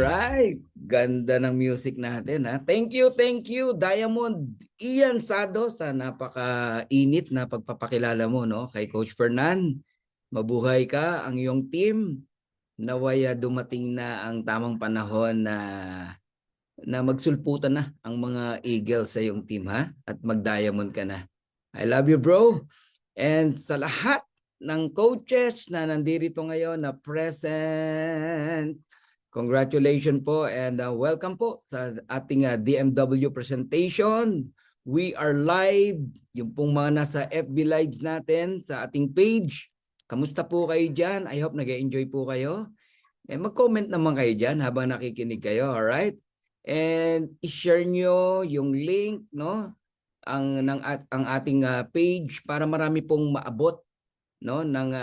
Alright. Ganda ng music natin, ha. Thank you, Diamond Ian Sado sa napaka-init na pagpapakilala mo, no, kay Coach Fernan. Mabuhay ka, ang iyong team. Naway dumating na ang tamang panahon na magsulputan na ang mga Eagles sa iyong team, ha, at mag-diamond ka na. I love you, bro. And sa lahat ng coaches na nandito ngayon na present, congratulations po and welcome po sa ating DMW presentation. We are live, yung pong mga nasa FB Lives natin sa ating page. Kamusta po kayo dyan? I hope nag-enjoy po kayo. Mag-comment naman kayo dyan habang nakikinig kayo, alright? And i-share nyo yung link, no? Ang ating page para marami pong maabot, no, ng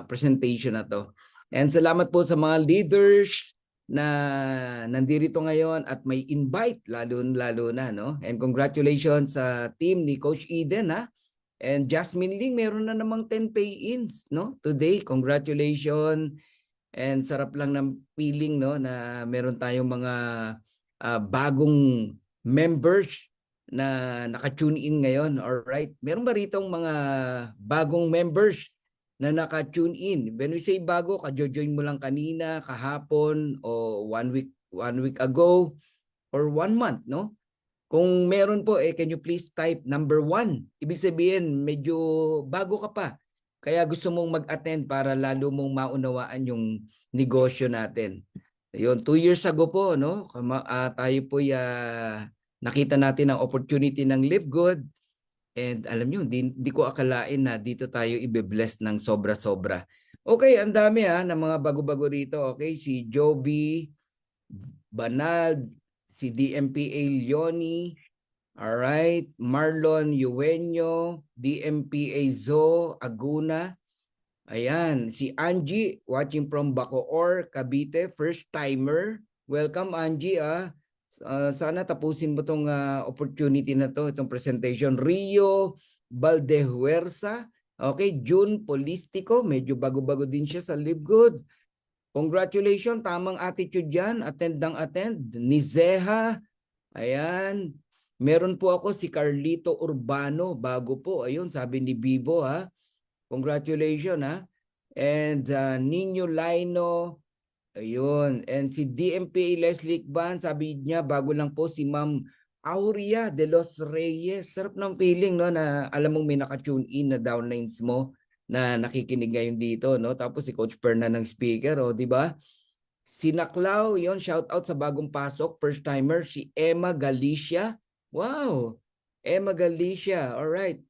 presentation na to. And salamat po sa mga leaders na nandito ngayon at may invite lalo na, no. And congratulations sa team ni Coach Eden, ha. And Jasmine Ling, meron na namang 10 pay-ins, no, today. Congratulations. And sarap lang ng feeling, no, na meron tayong mga bagong members na naka-tune in ngayon. Alright. Meron ba ritong mga bagong members na naka-tune in? When we say bago, ka-join mo lang kanina, kahapon, o one week ago, or 1 month, no? Kung meron po, can you please type number 1? Ibig sabihin, medyo bago ka pa. Kaya gusto mong mag-attend para lalo mong maunawaan yung negosyo natin. Yun, 2 years ago po, no? Tayo po nakita natin ang opportunity ng Live Good. And alam nyo, di ko akalain na dito tayo ibe-bless ng sobra-sobra. Okay, ang dami ng mga bago-bago rito. Okay, si Joby Banal, si DMPA Leonie, alright, Marlon Eugenio, DMPA Zo Aguna. Ayan, si Angie watching from Bacoor, Cavite, first timer. Welcome Angie, sana tapusin mo tong opportunity na to, itong presentation. Rio Valdehuerza, okay, June Polistico, medyo bago-bago din siya sa Live Good. Congratulations, tamang attitude yan, attend. Nizeha, ayan. Meron po ako si Carlito Urbano, bago po, ayun, sabi ni Bibo, ha. Congratulations, ha. And Nino Lino, ayun. And si DMPA Leslie Ban, sabi niya bago lang po si Ma'am Aurea de los Reyes. Sarap ng feeling, no, na alam mong may naka-tune in na downlines mo na nakikinig ngayon dito, no. Tapos si Coach Perna ng speaker, di ba? Si Naklaw, yon, shout out sa bagong pasok, first timer, si Emma Galicia. Wow. Emma Galicia. All right.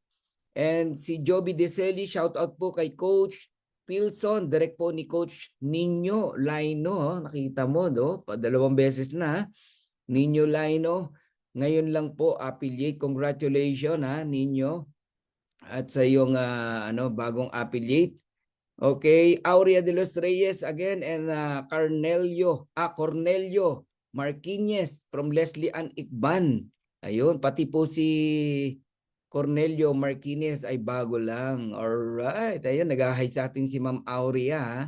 And si Joby Deseli, shout out po kay Coach Pilson, direct po ni Coach Nino Laino. Nakita mo, do? 2 beses na. Nino Laino. Ngayon lang po, affiliate. Congratulations, ha, Nino. At sa iyong bagong affiliate. Okay, Aurea de los Reyes again, and Cornelio Marquinez from Leslie Ann Ikban. Ayun, pati po si Cornelio Marquinez ay bago lang. Alright. Ayun, nag-hi sa atin si Ma'am Aurea, ha?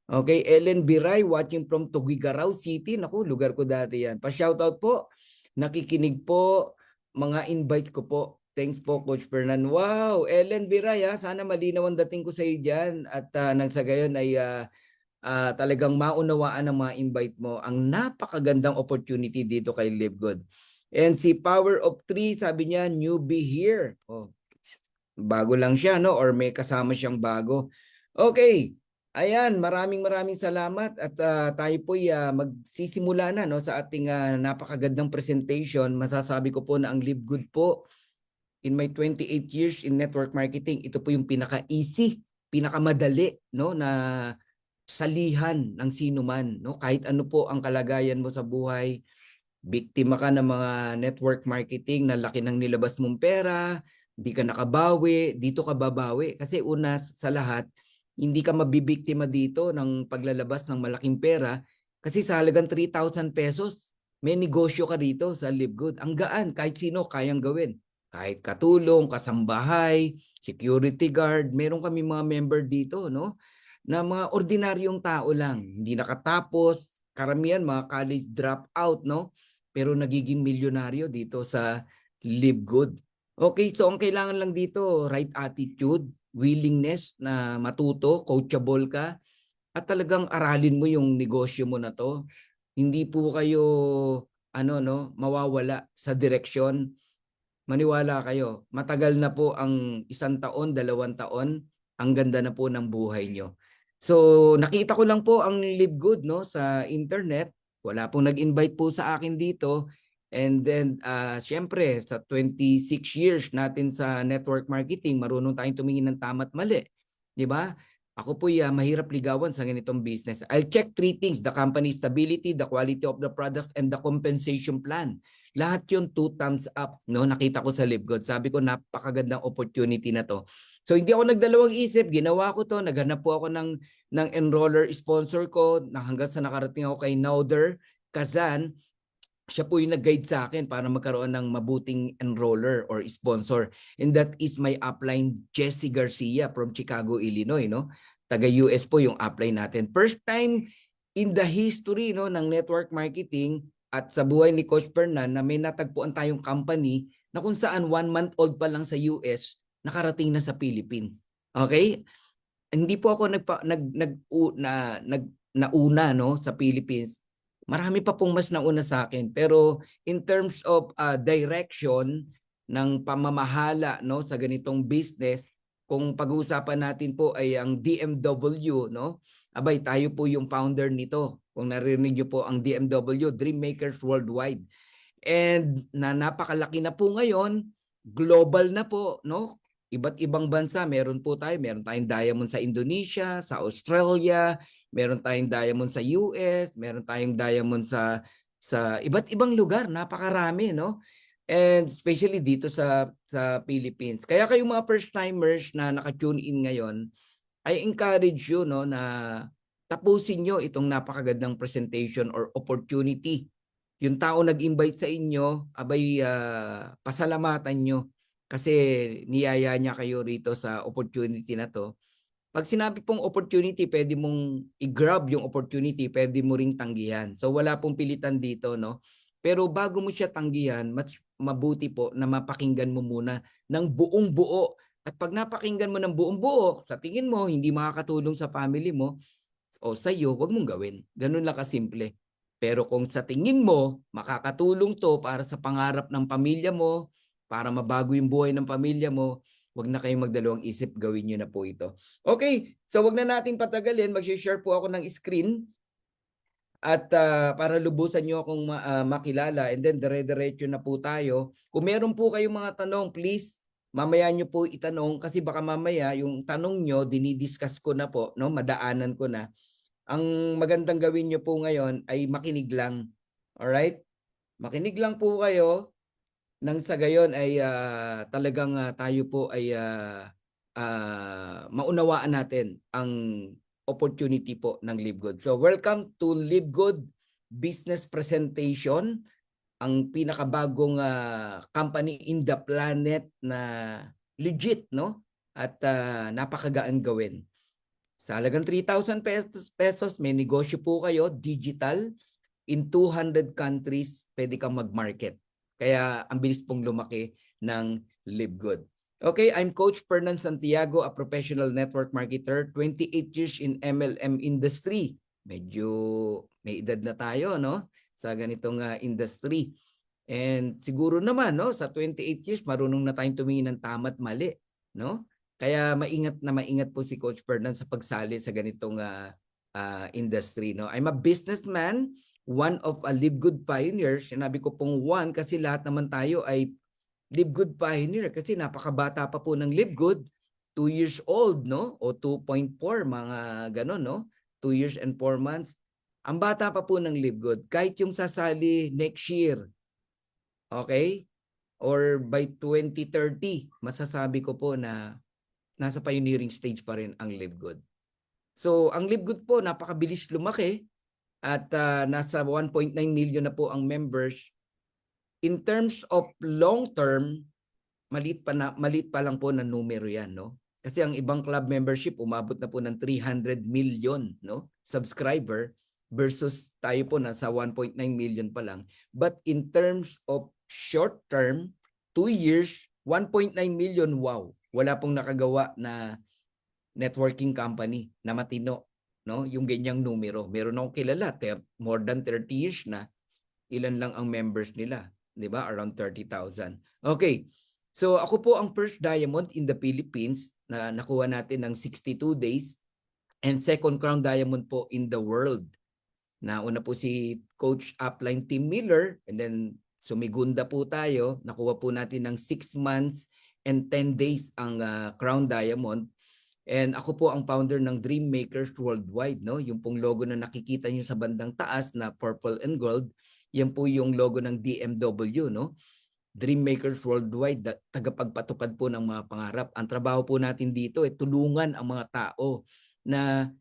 Okay, Ellen Biray watching from Tugigaraw City. Naku, lugar ko dati yan. Pa-shoutout po. Nakikinig po. Mga invite ko po. Thanks po, Coach Fernan. Wow, Ellen Biray, ha? Sana malinaw ang dating ko sa iyo dyan. At nang sa gayon ay talagang maunawaan ang mga invite mo. Ang napakagandang opportunity dito kay Live Good. And si Power of 3, sabi niya, newbie here. Oh, bago lang siya, no? Or may kasama siyang bago. Okay. Ayan, maraming salamat. At tayo po magsisimula na, no, sa ating napakagandang presentation. Masasabi ko po na ang Live Good po, in my 28 years in network marketing, ito po yung pinaka-easy, pinaka-madali, no, na salihan ng sino man, no? Kahit ano po ang kalagayan mo sa buhay, biktima ka ng mga network marketing na laki ng nilabas mong pera, di ka nakabawi, dito ka babawi. Kasi una sa lahat, hindi ka mabibiktima dito ng paglalabas ng malaking pera kasi sa halagang 3,000 pesos, may negosyo ka rito sa Live Good. Ang gaan, kahit sino kayang gawin. Kahit katulong, kasambahay, security guard, meron kami mga member dito, no? Na mga ordinaryong tao lang, hindi nakatapos, karamihan mga college dropout, no? Pero nagiging milyonaryo dito sa Live Good. Okay, so ang kailangan lang dito, right attitude, willingness na matuto, coachable ka, at talagang aralin mo yung negosyo mo na to. Hindi po kayo mawawala sa direksyon. Maniwala kayo, matagal na po ang 1 taon, 2 taon, ang ganda na po ng buhay nyo. So nakita ko lang po ang Live Good, no, sa internet. Wala pong nag-invite po sa akin dito. And then syempre sa 26 years natin sa network marketing, marunong tayong tumingin ng tama at mali. 'Di ba? Ako po mahirap ligawan sa ganitong business. I'll check 3 things: the company stability, the quality of the product, and the compensation plan. Lahat yun 2 thumbs up, no? Nakita ko sa Live Good. Sabi ko, napakagandang opportunity na to. So hindi ako nagdalawang isip, ginawa ko to. Naghanap po ako ng enroller sponsor ko hanggang sa nakarating ako kay Nauder Kazan. Siya po yung nag-guide sa akin para magkaroon ng mabuting enroller or sponsor. And that is my upline, Jesse Garcia from Chicago, Illinois, no? Taga-US po yung upline natin. First time in the history, no, ng network marketing at sa buhay ni Coach Fernan na may natagpuan tayong company na kung saan 1 month old pa lang sa US, nakarating na sa Philippines. Okay? Hindi po ako nauna, no, sa Philippines. Marami pa pong mas nauna sa akin. Pero in terms of direction ng pamamahala, no, sa ganitong business, kung pag-uusapan natin po ay ang DMW, no? Abay, tayo po yung founder nito. Kung narinig niyo po ang DMW, Dream Makers Worldwide. And napakalaki na po ngayon, global na po, no? Iba't ibang bansa, meron tayong diamond sa Indonesia, sa Australia, meron tayong diamond sa US, meron tayong diamond sa iba't ibang lugar, napakarami, no? And especially dito sa Philippines. Kaya kayong mga first timers na naka-tune in ngayon, I encourage you, no, na tapusin nyo itong napakagandang presentation or opportunity. Yung tao nag-invite sa inyo, abay pasalamatan nyo kasi niyaya niya kayo rito sa opportunity na to. Pag sinabi pong opportunity, pwede mong i-grab yung opportunity, pwede mo ring tanggihan. So wala pong pilitan dito, no? Pero bago mo siya tanggihan, mas mabuti po na mapakinggan mo muna ng buong buo. At pag napakinggan mo ng buong buo, sa tingin mo hindi makakatulong sa family mo o sa iyo, wag mong gawin. Ganun lang kasimple. Pero kung sa tingin mo makakatulong to para sa pangarap ng pamilya mo, para mabago yung buhay ng pamilya mo, wag na kayong magdalawang isip, gawin nyo na po ito. Okay, so wag na natin patagalin. Mag-share po ako ng screen at para lubusan nyo akong makilala, and then dire-diretso na po tayo. Kung meron po kayong mga tanong, please, mamaya nyo po itanong kasi baka mamaya yung tanong nyo, dinidiscuss ko na po, no? Madaanan ko na. Ang magandang gawin nyo po ngayon ay makinig lang. Alright? Makinig lang po kayo nang sa gayon ay talagang tayo po ay maunawaan natin ang opportunity po ng Live Good. So welcome to Live Good Business Presentation, ang pinakabagong company in the planet na legit, no? At napakagaan gawin. Sa halagang 3,000 pesos, may negosyo po kayo, digital, in 200 countries, pwede kang mag-market. Kaya ang bilis pong lumaki ng Live Good. Okay, I'm Coach Fernan Santiago, a professional network marketer, 28 years in MLM industry. Medyo may edad na tayo, no? Sa ganitong industry. And siguro naman, no, sa 28 years, marunong na tayong tumingin ng tama at mali, no? Kaya maingat po si Coach Fernan sa pagsali sa ganitong industry, no? I'm a businessman, one of a Live Good pioneer. Sinabi ko pong one kasi lahat naman tayo ay Live Good pioneer kasi napakabata pa po ng Live Good, 2 years old, no? O 2.4, mga ganon, no? 2 years and 4 months. Ang bata pa po ng Live Good, kahit yung sasali next year, okay? Or by 2030, masasabi ko po na nasa pioneering stage pa rin ang Live Good. So, ang Live Good po, napakabilis lumaki at nasa 1.9 million na po ang members. In terms of long term, maliit pa lang po na numero yan, no? Kasi ang ibang club membership umabot na po ng 300 million, no, subscriber. versus tayo po nasa 1.9 million pa lang. But in terms of short term, 2 years, 1.9 million, wow. Wala pong nakagawa na networking company na matino, no? Yung ganyang numero. Meron akong kilala, more than 30 years na. Ilan lang ang members nila, 'di ba? Around 30,000. Okay. So ako po ang first diamond in the Philippines na nakuha natin ng 62 days and second crown diamond po in the world. Nauna po si Coach Upline Tim Miller and then sumigunda po tayo. Nakuha po natin ng 6 months and 10 days ang crown diamond. And ako po ang founder ng Dream Makers Worldwide, no? Yung pong logo na nakikita niyo sa bandang taas na purple and gold, yan po yung logo ng DMW, no? Dream Makers Worldwide, tagapagpatupad po ng mga pangarap. Ang trabaho po natin dito ay tulungan ang mga tao na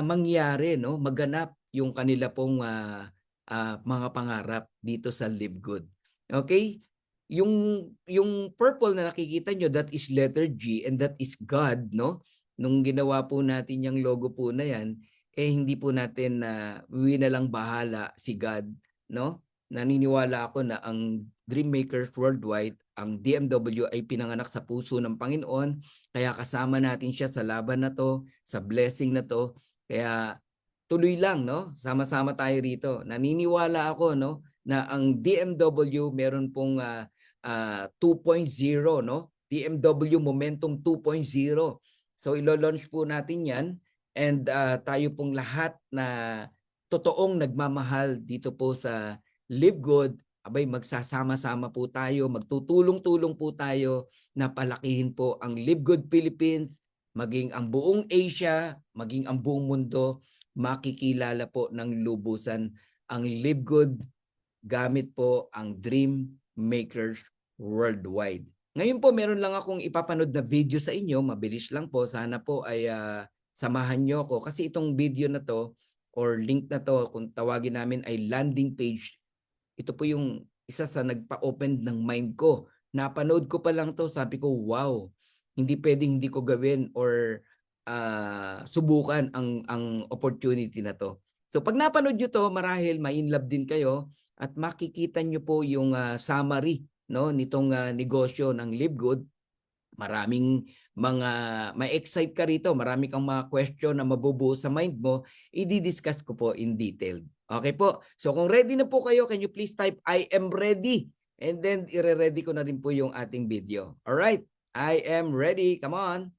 mangyari, no? Maganap yung kanila pong mga pangarap dito sa Live Good. Okay? Yung purple na nakikita nyo, that is letter G and that is God, no? Nung ginawa po natin yung logo po na yan, hindi po natin na lang bahala si God, no? Naniniwala ako na ang Dream Makers Worldwide, ang DMW ay pinanganak sa puso ng Panginoon, kaya kasama natin siya sa laban na to, sa blessing na to. Kaya tuloy lang, no? Sama-sama tayo rito. Naniniwala ako, no, na ang DMW meron pong 2.0, no? DMW Momentum 2.0. So ilo-launch po natin 'yan and tayo pong lahat na totoong nagmamahal dito po sa Live Good, abay magsasama-sama po tayo, magtutulong-tulong po tayo na palakihin po ang Live Good Philippines, maging ang buong Asia, maging ang buong mundo, makikilala po ng lubusan ang Live Good gamit po ang Dream Makers Worldwide. Ngayon po meron lang akong ipapanood na video sa inyo, mabilis lang po, sana po ay samahan nyo ako kasi itong video na to or link na to, kung tawagin namin ay landing page, ito po yung isa sa nagpa-open ng mind ko. Napanood ko pa lang to, sabi ko wow, hindi pwedeng hindi ko gawin or subukan ang opportunity na to. So pag napanood nyo to, marahil ma-inlove din kayo at makikita nyo po yung summary, no, nitong negosyo ng Live Good. Maraming mga ma-excite ka rito, marami kang mga question na mabubuo sa mind mo, i-discuss ko po in detail. Okay po? So kung ready na po kayo, can you please type I am ready? And then ire-ready ko na rin po yung ating video. All right? I am ready. Come on.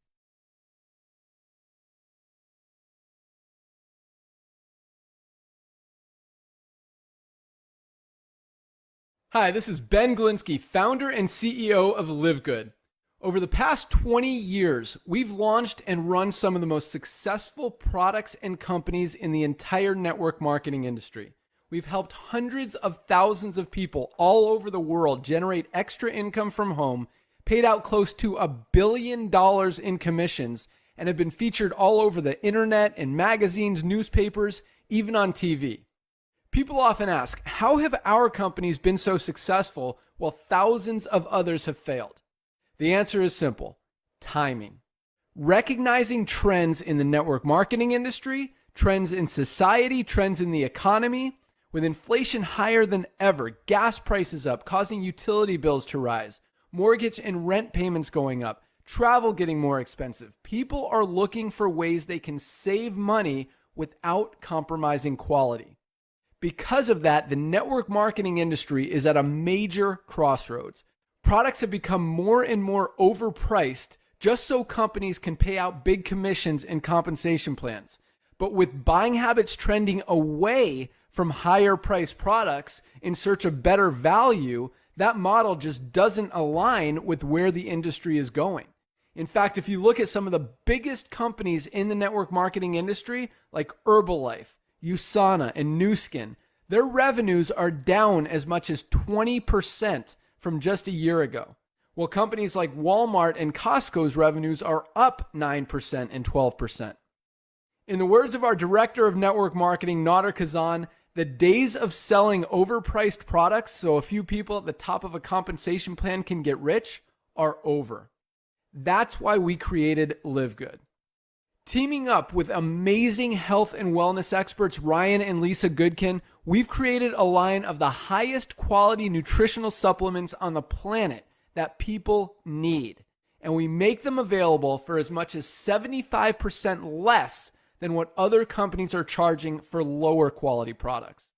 Hi, this is Ben Glinsky, founder and CEO of Live Good. Over the past 20 years, we've launched and run some of the most successful products and companies in the entire network marketing industry. We've helped hundreds of thousands of people all over the world generate extra income from home, paid out close to $1 billion in commissions, and have been featured all over the internet, in magazines, newspapers, even on TV. People often ask, how have our companies been so successful while thousands of others have failed? The answer is simple: timing. Recognizing trends in the network marketing industry, trends in society, trends in the economy. With inflation higher than ever, gas prices up, causing utility bills to rise, mortgage and rent payments going up, travel getting more expensive, people are looking for ways they can save money without compromising quality. Because of that, the network marketing industry is at a major crossroads. Products have become more and more overpriced just so companies can pay out big commissions and compensation plans. But with buying habits trending away from higher priced products in search of better value, that model just doesn't align with where the industry is going. In fact, if you look at some of the biggest companies in the network marketing industry, like Herbalife, USANA, and Nu Skin, their revenues are down as much as 20% from just a year ago. While companies like Walmart and Costco's revenues are up 9% and 12%. In the words of our director of network marketing, Nader Kazan, the days of selling overpriced products so a few people at the top of a compensation plan can get rich are over. That's why we created Live Good. Teaming up with amazing health and wellness experts Ryan and Lisa Goodkin, we've created a line of the highest quality nutritional supplements on the planet that people need. And we make them available for as much as 75% less than what other companies are charging for lower quality products.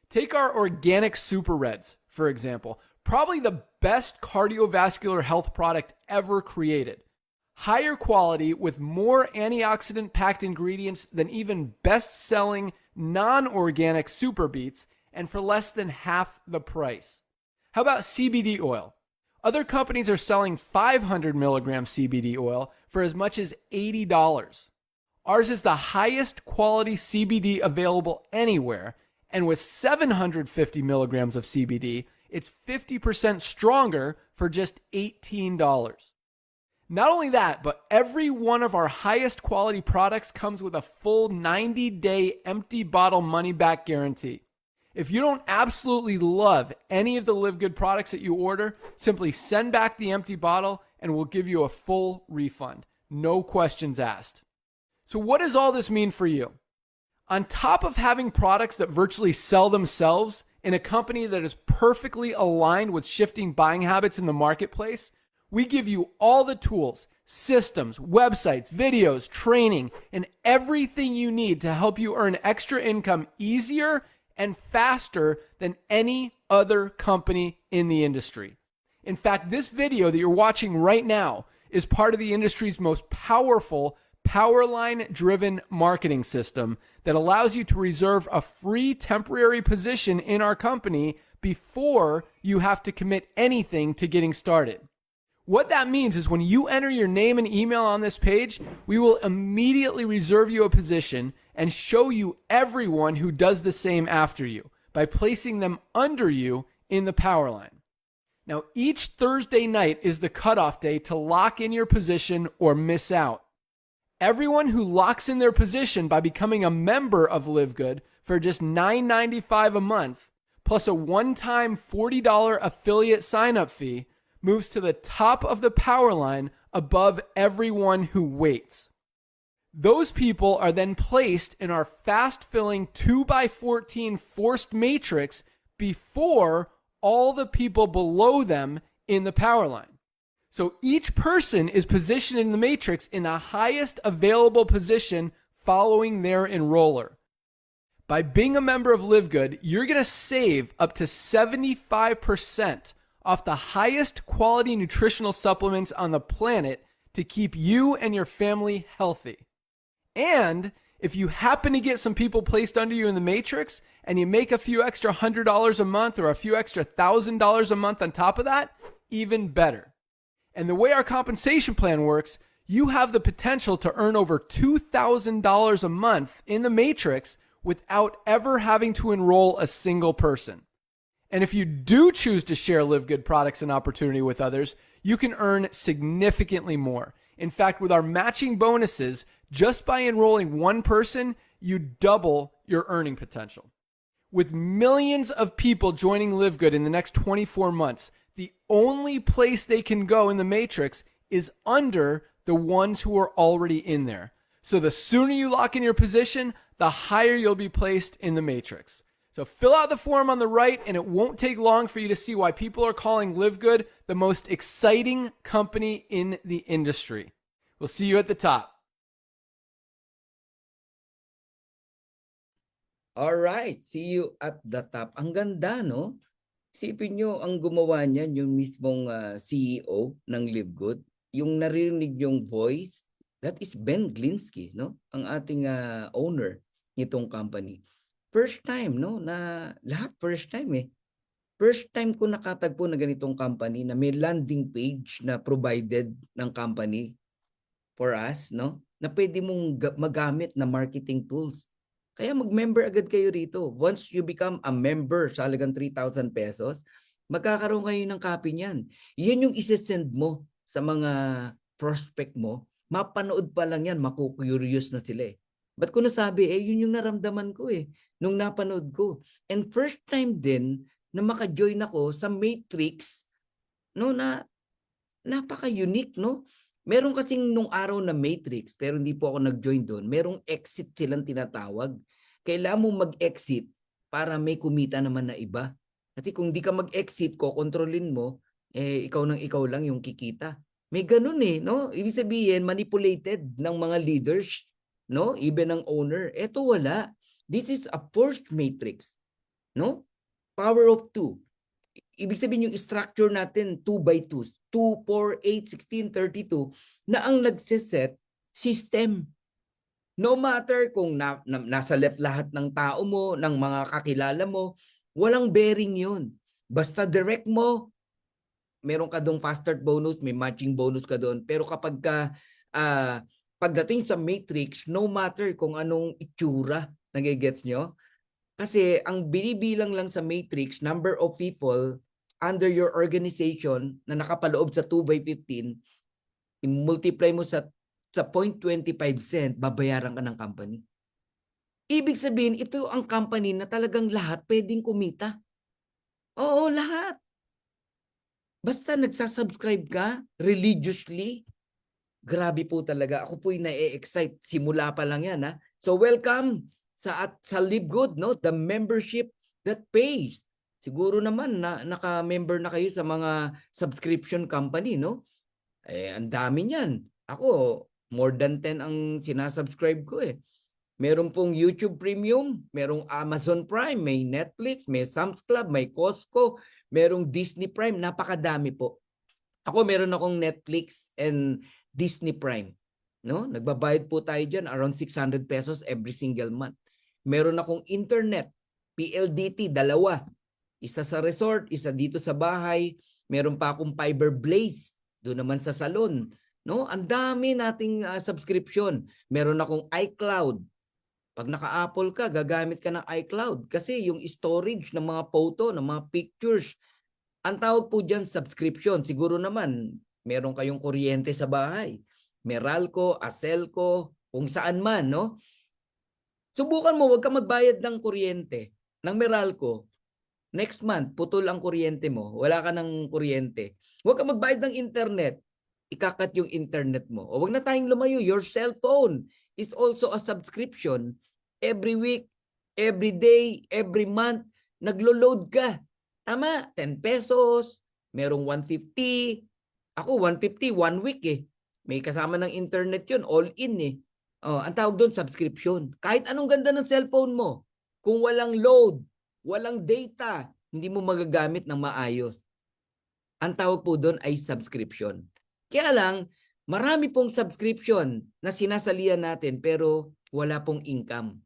Take our organic Super Reds, for example, probably the best cardiovascular health product ever created. Higher quality with more antioxidant packed ingredients than even best-selling non-organic Super Beets, and for less than half the price. How about CBD oil? Other companies are selling 500 milligram CBD oil for as much as $80. Ours is the highest quality CBD available anywhere, and with 750 milligrams of CBD, it's 50% stronger for just $18. Not only that, but every one of our highest quality products comes with a full 90-day empty bottle money-back guarantee. If you don't absolutely love any of the Live Good products that you order, simply send back the empty bottle and we'll give you a full refund. No questions asked. So what does all this mean for you? On top of having products that virtually sell themselves in a company that is perfectly aligned with shifting buying habits in the marketplace, we give you all the tools, systems, websites, videos, training, and everything you need to help you earn extra income easier and faster than any other company in the industry. In fact, this video that you're watching right now is part of the industry's most powerful Powerline-driven marketing system that allows you to reserve a free temporary position in our company before you have to commit anything to getting started. What that means is when you enter your name and email on this page, we will immediately reserve you a position and show you everyone who does the same after you by placing them under you in the power line. Now, each Thursday night is the cutoff day to lock in your position or miss out. Everyone who locks in their position by becoming a member of Live Good for just $9.95 a month, plus a one-time $40 affiliate sign-up fee, moves to the top of the power line above everyone who waits. Those people are then placed in our fast-filling 2x14 forced matrix before all the people below them in the power line. So each person is positioned in the matrix in the highest available position following their enroller. By being a member of Live Good, you're going to save up to 75% off the highest quality nutritional supplements on the planet to keep you and your family healthy. And if you happen to get some people placed under you in the matrix and you make a few extra $100 a month or a few extra $1,000 a month on top of that, even better. And the way our compensation plan works, you have the potential to earn over $2,000 a month in the matrix without ever having to enroll a single person. And if you do choose to share Live Good products and opportunity with others, you can earn significantly more. In fact, with our matching bonuses, just by enrolling one person, you double your earning potential. With millions of people joining Live Good in the next 24 months, the only place they can go in the matrix is under the ones who are already in there. So the sooner you lock in your position, the higher you'll be placed in the matrix. So fill out the form on the right, and it won't take long for you to see why people are calling Live Good the most exciting company in the industry. We'll see you at the top. All right, see you at the top. Ang ganda, no? Isipin nyo, ang gumawa niyan, yung mismong CEO ng Live Good, yung naririnig yung voice, that is Ben Glinsky, no? Ang ating owner nitong company. First time, no? Na lahat first time eh. First time ko nakatagpo na ganitong company na may landing page na provided ng company for us, no? Na pwede mong magamit na marketing tools. Kaya mag-member agad kayo rito. Once you become a member sa halagang 3,000 pesos, magkakaroon kayo ng copy niyan. Yan yung isesend mo sa mga prospect mo. Mapanood pa lang yan, maku-curious na sila eh. Ba't ko nasabi, yun yung naramdaman ko eh, nung napanood ko. And first time din na maka-join ako sa Matrix, no, na napaka-unique, no? Meron kasing nung araw na Matrix, pero hindi po ako nag-join doon. Merong exit silang tinatawag. Kailangan mo mag-exit para may kumita naman na iba. Kasi kung di ka mag-exit, kokontrolin mo, ikaw nang ikaw lang yung kikita. May ganun no? Ibig sabihin, manipulated ng mga leaders, no? Even ng owner. Eto wala. This is a forced matrix, no? Power of 2. Ibig sabihin yung structure natin 2 by 2, 2, 4, 8, 16, 32 na ang nagsiset system. No matter kung nasa left lahat ng tao mo, ng mga kakilala mo, walang bearing yun. Basta direct mo, meron ka dong fast start bonus, may matching bonus ka doon. Pero kapag pagdating sa matrix, no matter kung anong itsura, nagigets nyo? Kasi ang binibilang lang sa matrix, number of people under your organization na nakapaloob sa 2 by 15, i-multiply mo sa 0.25 cent, babayaran ka ng company. Ibig sabihin, ito ang company na talagang lahat pwedeng kumita. Oo, lahat. Basta nagsasubscribe ka religiously, grabe po talaga. Ako po'y na-excite. Simula pa lang yan. So welcome sa Live Good, no? The membership that pays. Siguro naman na naka-member na kayo sa mga subscription company, no? Ang dami niyan. Ako, more than 10 ang sinasubscribe ko Meron pong YouTube Premium, merong Amazon Prime, may Netflix, may Sam's Club, may Costco, merong Disney Prime, napakadami po. Ako meron akong Netflix and Disney Prime, no? Nagbabayad po tayo diyan around 600 pesos every single month. Meron akong internet, PLDT, dalawa. Isa sa resort, isa dito sa bahay. Meron pa akong Fiber Blaze, doon naman sa salon, no? Ang dami nating subscription. Meron akong iCloud. Pag naka-Apple ka, gagamit ka ng iCloud kasi yung storage ng mga photo, ng mga pictures, ang tawag po dyan subscription. Siguro naman, meron kayong kuryente sa bahay. Meralco, Acelco, kung saan man, no? Subukan mo, wag ka magbayad ng kuryente ng Meralco. Next month, putol ang kuryente mo. Wala ka ng kuryente. Huwag ka magbayad ng internet. Ikakat yung internet mo. O wag na tayong lumayo. Your cell phone is also a subscription. Every week, every day, every month, naglo-load ka. Tama, 10 pesos, merong 150. Ako, 150, 1 week May kasama ng internet yun, all in ang tawag doon, subscription. Kahit anong ganda ng cellphone mo, kung walang load, walang data, hindi mo magagamit ng maayos. Ang tawag po doon ay subscription. Kaya lang, marami pong subscription na sinasalihan natin pero wala pong income.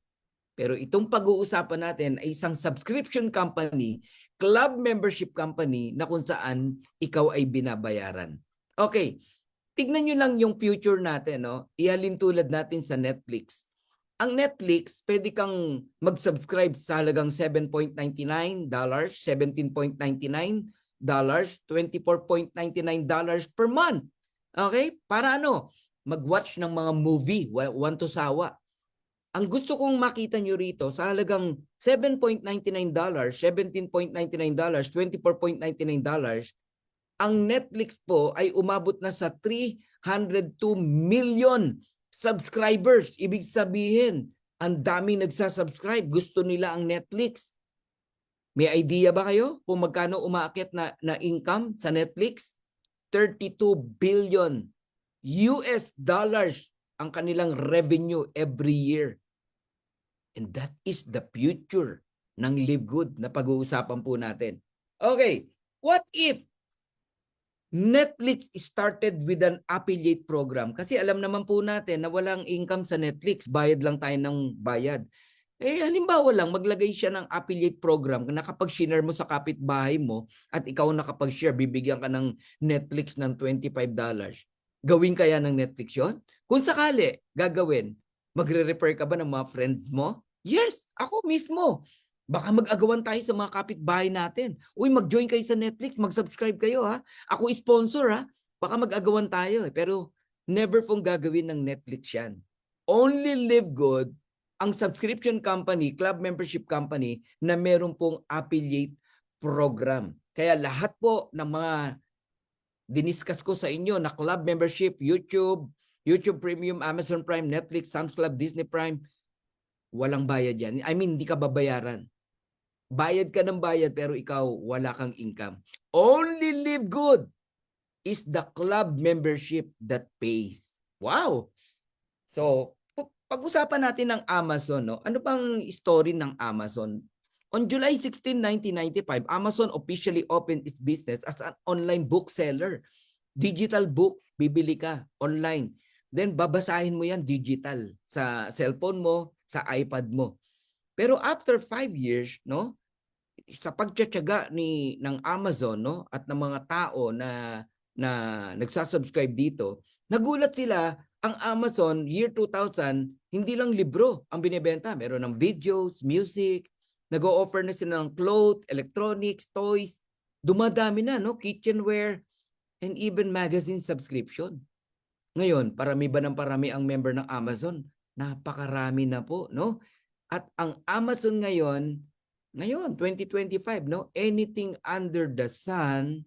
Pero itong pag-uusapan natin ay isang subscription company, club membership company na kung saan ikaw ay binabayaran. Okay, tignan nyo lang yung future natin. No? Ihalin tulad natin sa Netflix. Ang Netflix, pwede kang mag-subscribe sa halagang $7.99, $17.99, $24.99 per month. Okay? Para ano? Mag-watch ng mga movie, want to sawa. Ang gusto kong makita nyo rito sa halagang $7.99, $17.99, $24.99, ang Netflix po ay umabot na sa 302 million subscribers. Ibig sabihin, ang dami nagsasubscribe. Gusto nila ang Netflix. May idea ba kayo kung magkano umaakyat na income sa Netflix? 32 billion US dollars ang kanilang revenue every year. And that is the future ng Live Good na pag-uusapan po natin. Okay, what if Netflix started with an affiliate program? Kasi alam naman po natin na walang income sa Netflix, bayad lang tayo ng bayad. Halimbawa lang, maglagay siya ng affiliate program na kapag share mo sa kapitbahay mo at ikaw nakapag-share, bibigyan ka ng Netflix ng $25. Gawin kaya ng Netflix yun? Kung sakali, gagawin, magre-refer ka ba ng mga friends mo? Yes, ako mismo. Baka mag-agawan tayo sa mga kapitbahay natin. Uy, mag-join kayo sa Netflix, mag-subscribe kayo Ako sponsor Baka mag-agawan tayo Pero never pong gagawin ng Netflix yan. Only Live Good, ang subscription company, club membership company na meron pong affiliate program. Kaya lahat po ng mga diniscuss ko sa inyo na club membership, YouTube Premium, Amazon Prime, Netflix, Sam's Club, Disney Prime, walang bayad yan. I mean, hindi ka babayaran. Bayad ka ng bayad pero ikaw wala kang income. Only Live Good is the club membership that pays. Wow! So, pag-usapan natin ng Amazon, no? Ano bang story ng Amazon? On July 16, 1995, Amazon officially opened its business as an online bookseller. Digital books, bibili ka online. Then babasahin mo yan digital sa cellphone mo, sa iPad mo. Pero after 5 years, no, sa pagtiyatiyaga ng Amazon, no, at ng mga tao na nagsasubscribe dito, nagulat sila. Ang Amazon year 2000, hindi lang libro ang binebenta, meron ng videos, music, nag-o-offer na sila ng clothes, electronics, toys, dumadami na, no, kitchenware, and even magazine subscription. Ngayon, parami ba ng parami ang member ng Amazon? Napakarami na po, no? At ang Amazon ngayon 2025, no? Anything under the sun,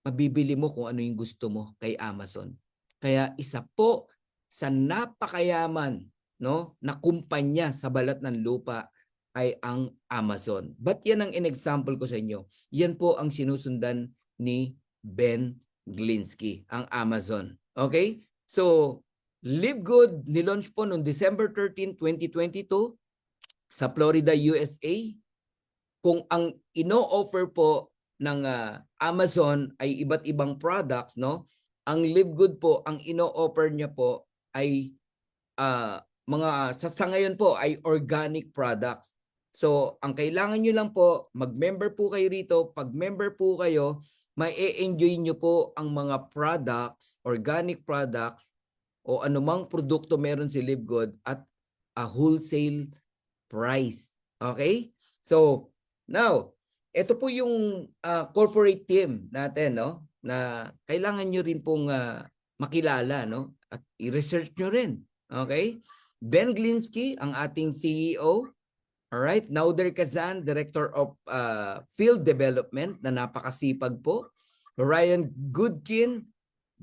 mabibili mo kung ano yung gusto mo kay Amazon. Kaya isa po sa napakayaman, no, na kumpanya sa balat ng lupa ay ang Amazon. But yan ang in-example ko sa inyo. Yan po ang sinusundan ni Ben Glinsky, ang Amazon. Okay? So, Live Good nilaunch po noong December 13, 2022 sa Florida, USA. Kung ang ino-offer po ng Amazon ay iba't ibang products, no? Ang Live Good po, ang ino-offer niya po ay mga sa ngayon po ay organic products. So, ang kailangan nyo lang po, mag-member po kayo rito. Pag member po kayo, mai-enjoy nyo po ang mga products, organic products, o anumang produkto meron si Live Good at a wholesale price. Okay? So, now, ito po yung corporate team natin, no? Na kailangan nyo rin pong makilala, no? At i-research nyo rin. Okay? Ben Glinsky, ang ating CEO. Alright, Nauder Kazan, Director of Field Development na napakasipag po. Ryan Goodkin,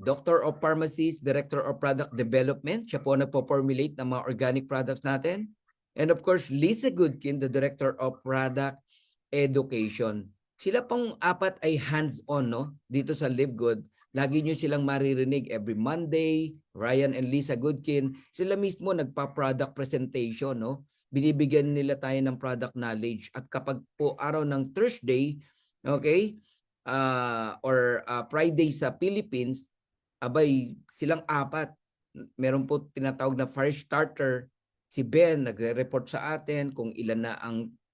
Doctor of Pharmacies, Director of Product Development. Siya po nagpo-formulate ng mga organic products natin. And of course, Lisa Goodkin, the Director of Product Education. Sila pong apat ay hands-on, no? Dito sa Live Good. Lagi nyo silang maririnig every Monday. Ryan and Lisa Goodkin, sila mismo nagpa-product presentation, no? Binibigyan nila tayo ng product knowledge. At kapag po araw ng Thursday, okay, or Friday sa Philippines, abay, silang apat. Meron po tinatawag na fire starter. Si Ben, nagre-report sa atin kung ilan na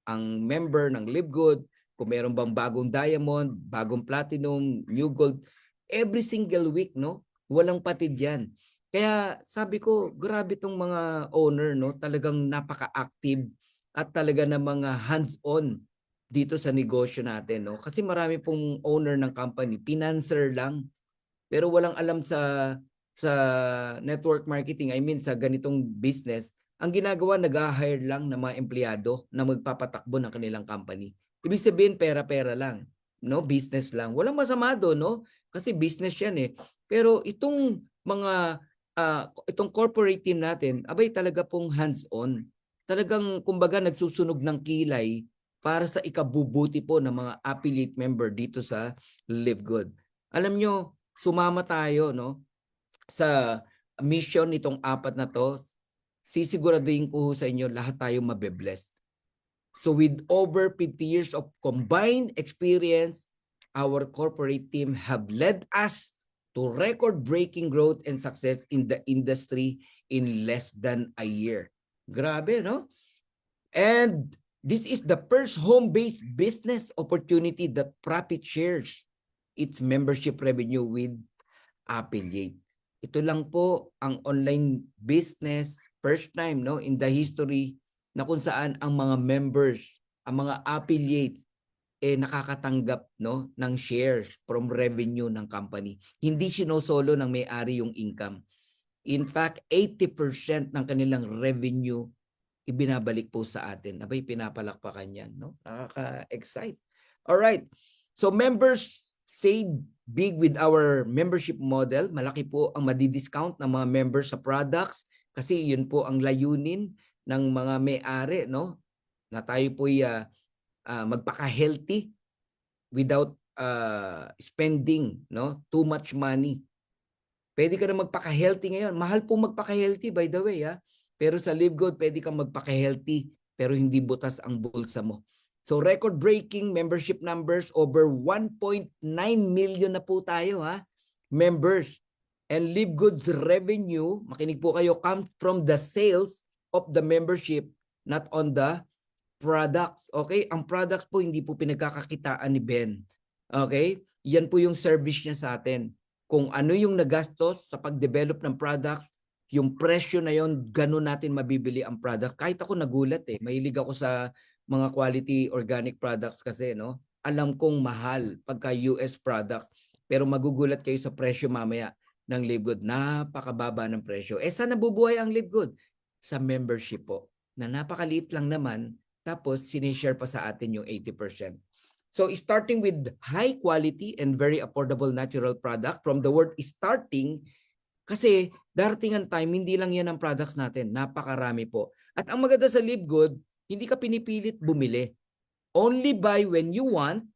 ang member ng Live Good, kung meron bang bagong diamond, bagong platinum, new gold. Every single week, no? Walang patid yan. Kaya sabi ko, grabe tong mga owner, no? Talagang napaka-active at talaga na mga hands-on dito sa negosyo natin, no? Kasi marami pong owner ng company, financer lang, pero walang alam sa network marketing, I mean sa ganitong business. Ang ginagawa, nag-hire lang ng mga empleyado na magpapatakbo ng kanilang company. Ibig sabihin, pera-pera lang, no? Business lang. Walang masama doon, no? Kasi business yan eh. Pero itong mga itong corporate team natin, abay talaga pong hands-on. Talagang kumbaga nagsusunog ng kilay para sa ikabubuti po ng mga affiliate member dito sa Live Good. Alam nyo, sumama tayo, no, sa mission nitong apat na to. Sisiguraduhin ko sa inyo lahat tayo mabe-bless. So with over 50 years of combined experience, our corporate team have led us to record-breaking growth and success in the industry in less than a year. Grabe, no? And this is the first home-based business opportunity that profit shares its membership revenue with affiliate. Ito lang po ang online business, first time, no, in the history na kung saan ang mga members, ang mga affiliates, nakakatanggap, no, ng shares from revenue ng company. Hindi sinosolo ng may-ari yung income. In fact, 80% ng kanilang revenue ibinabalik po sa atin. Abay, pinapalakpakan yan, no? Nakaka-excite. Alright. So members save big with our membership model. Malaki po ang madi-discount ng mga members sa products kasi yun po ang layunin ng mga may-ari, no? Na tayo po magpaka-healthy without spending, no, too much money. Pwede ka na magpaka-healthy ngayon. Mahal po magpaka-healthy, by the way, ha? Pero sa Live Good, pwede kang magpaka-healthy pero hindi butas ang bulsa mo. So record-breaking membership numbers, over 1.9 million na po tayo, ha? Members. And Live Good's revenue, makinig po kayo, comes from the sales of the membership, not on the products. Okay? Ang products po hindi po pinagkakakitaan ni Ben. Okay? Yan po yung service niya sa atin. Kung ano yung nagastos sa pag-develop ng products, yung presyo na yon, ganun natin mabibili ang product. Kahit ako nagulat eh. Mahilig ako sa mga quality organic products kasi, no? Alam kong mahal pagka US products. Pero magugulat kayo sa presyo mamaya ng Live Good. Napakababa ng presyo. Eh, saan nabubuhay ang Live Good? Sa membership po. Na napakaliit lang naman. Tapos, sinishare pa sa atin yung 80%. So, starting with high quality and very affordable natural product, from the word starting, kasi darating ang time, hindi lang yan ang products natin. Napakarami po. At ang maganda sa Live Good, hindi ka pinipilit bumili. Only buy when you want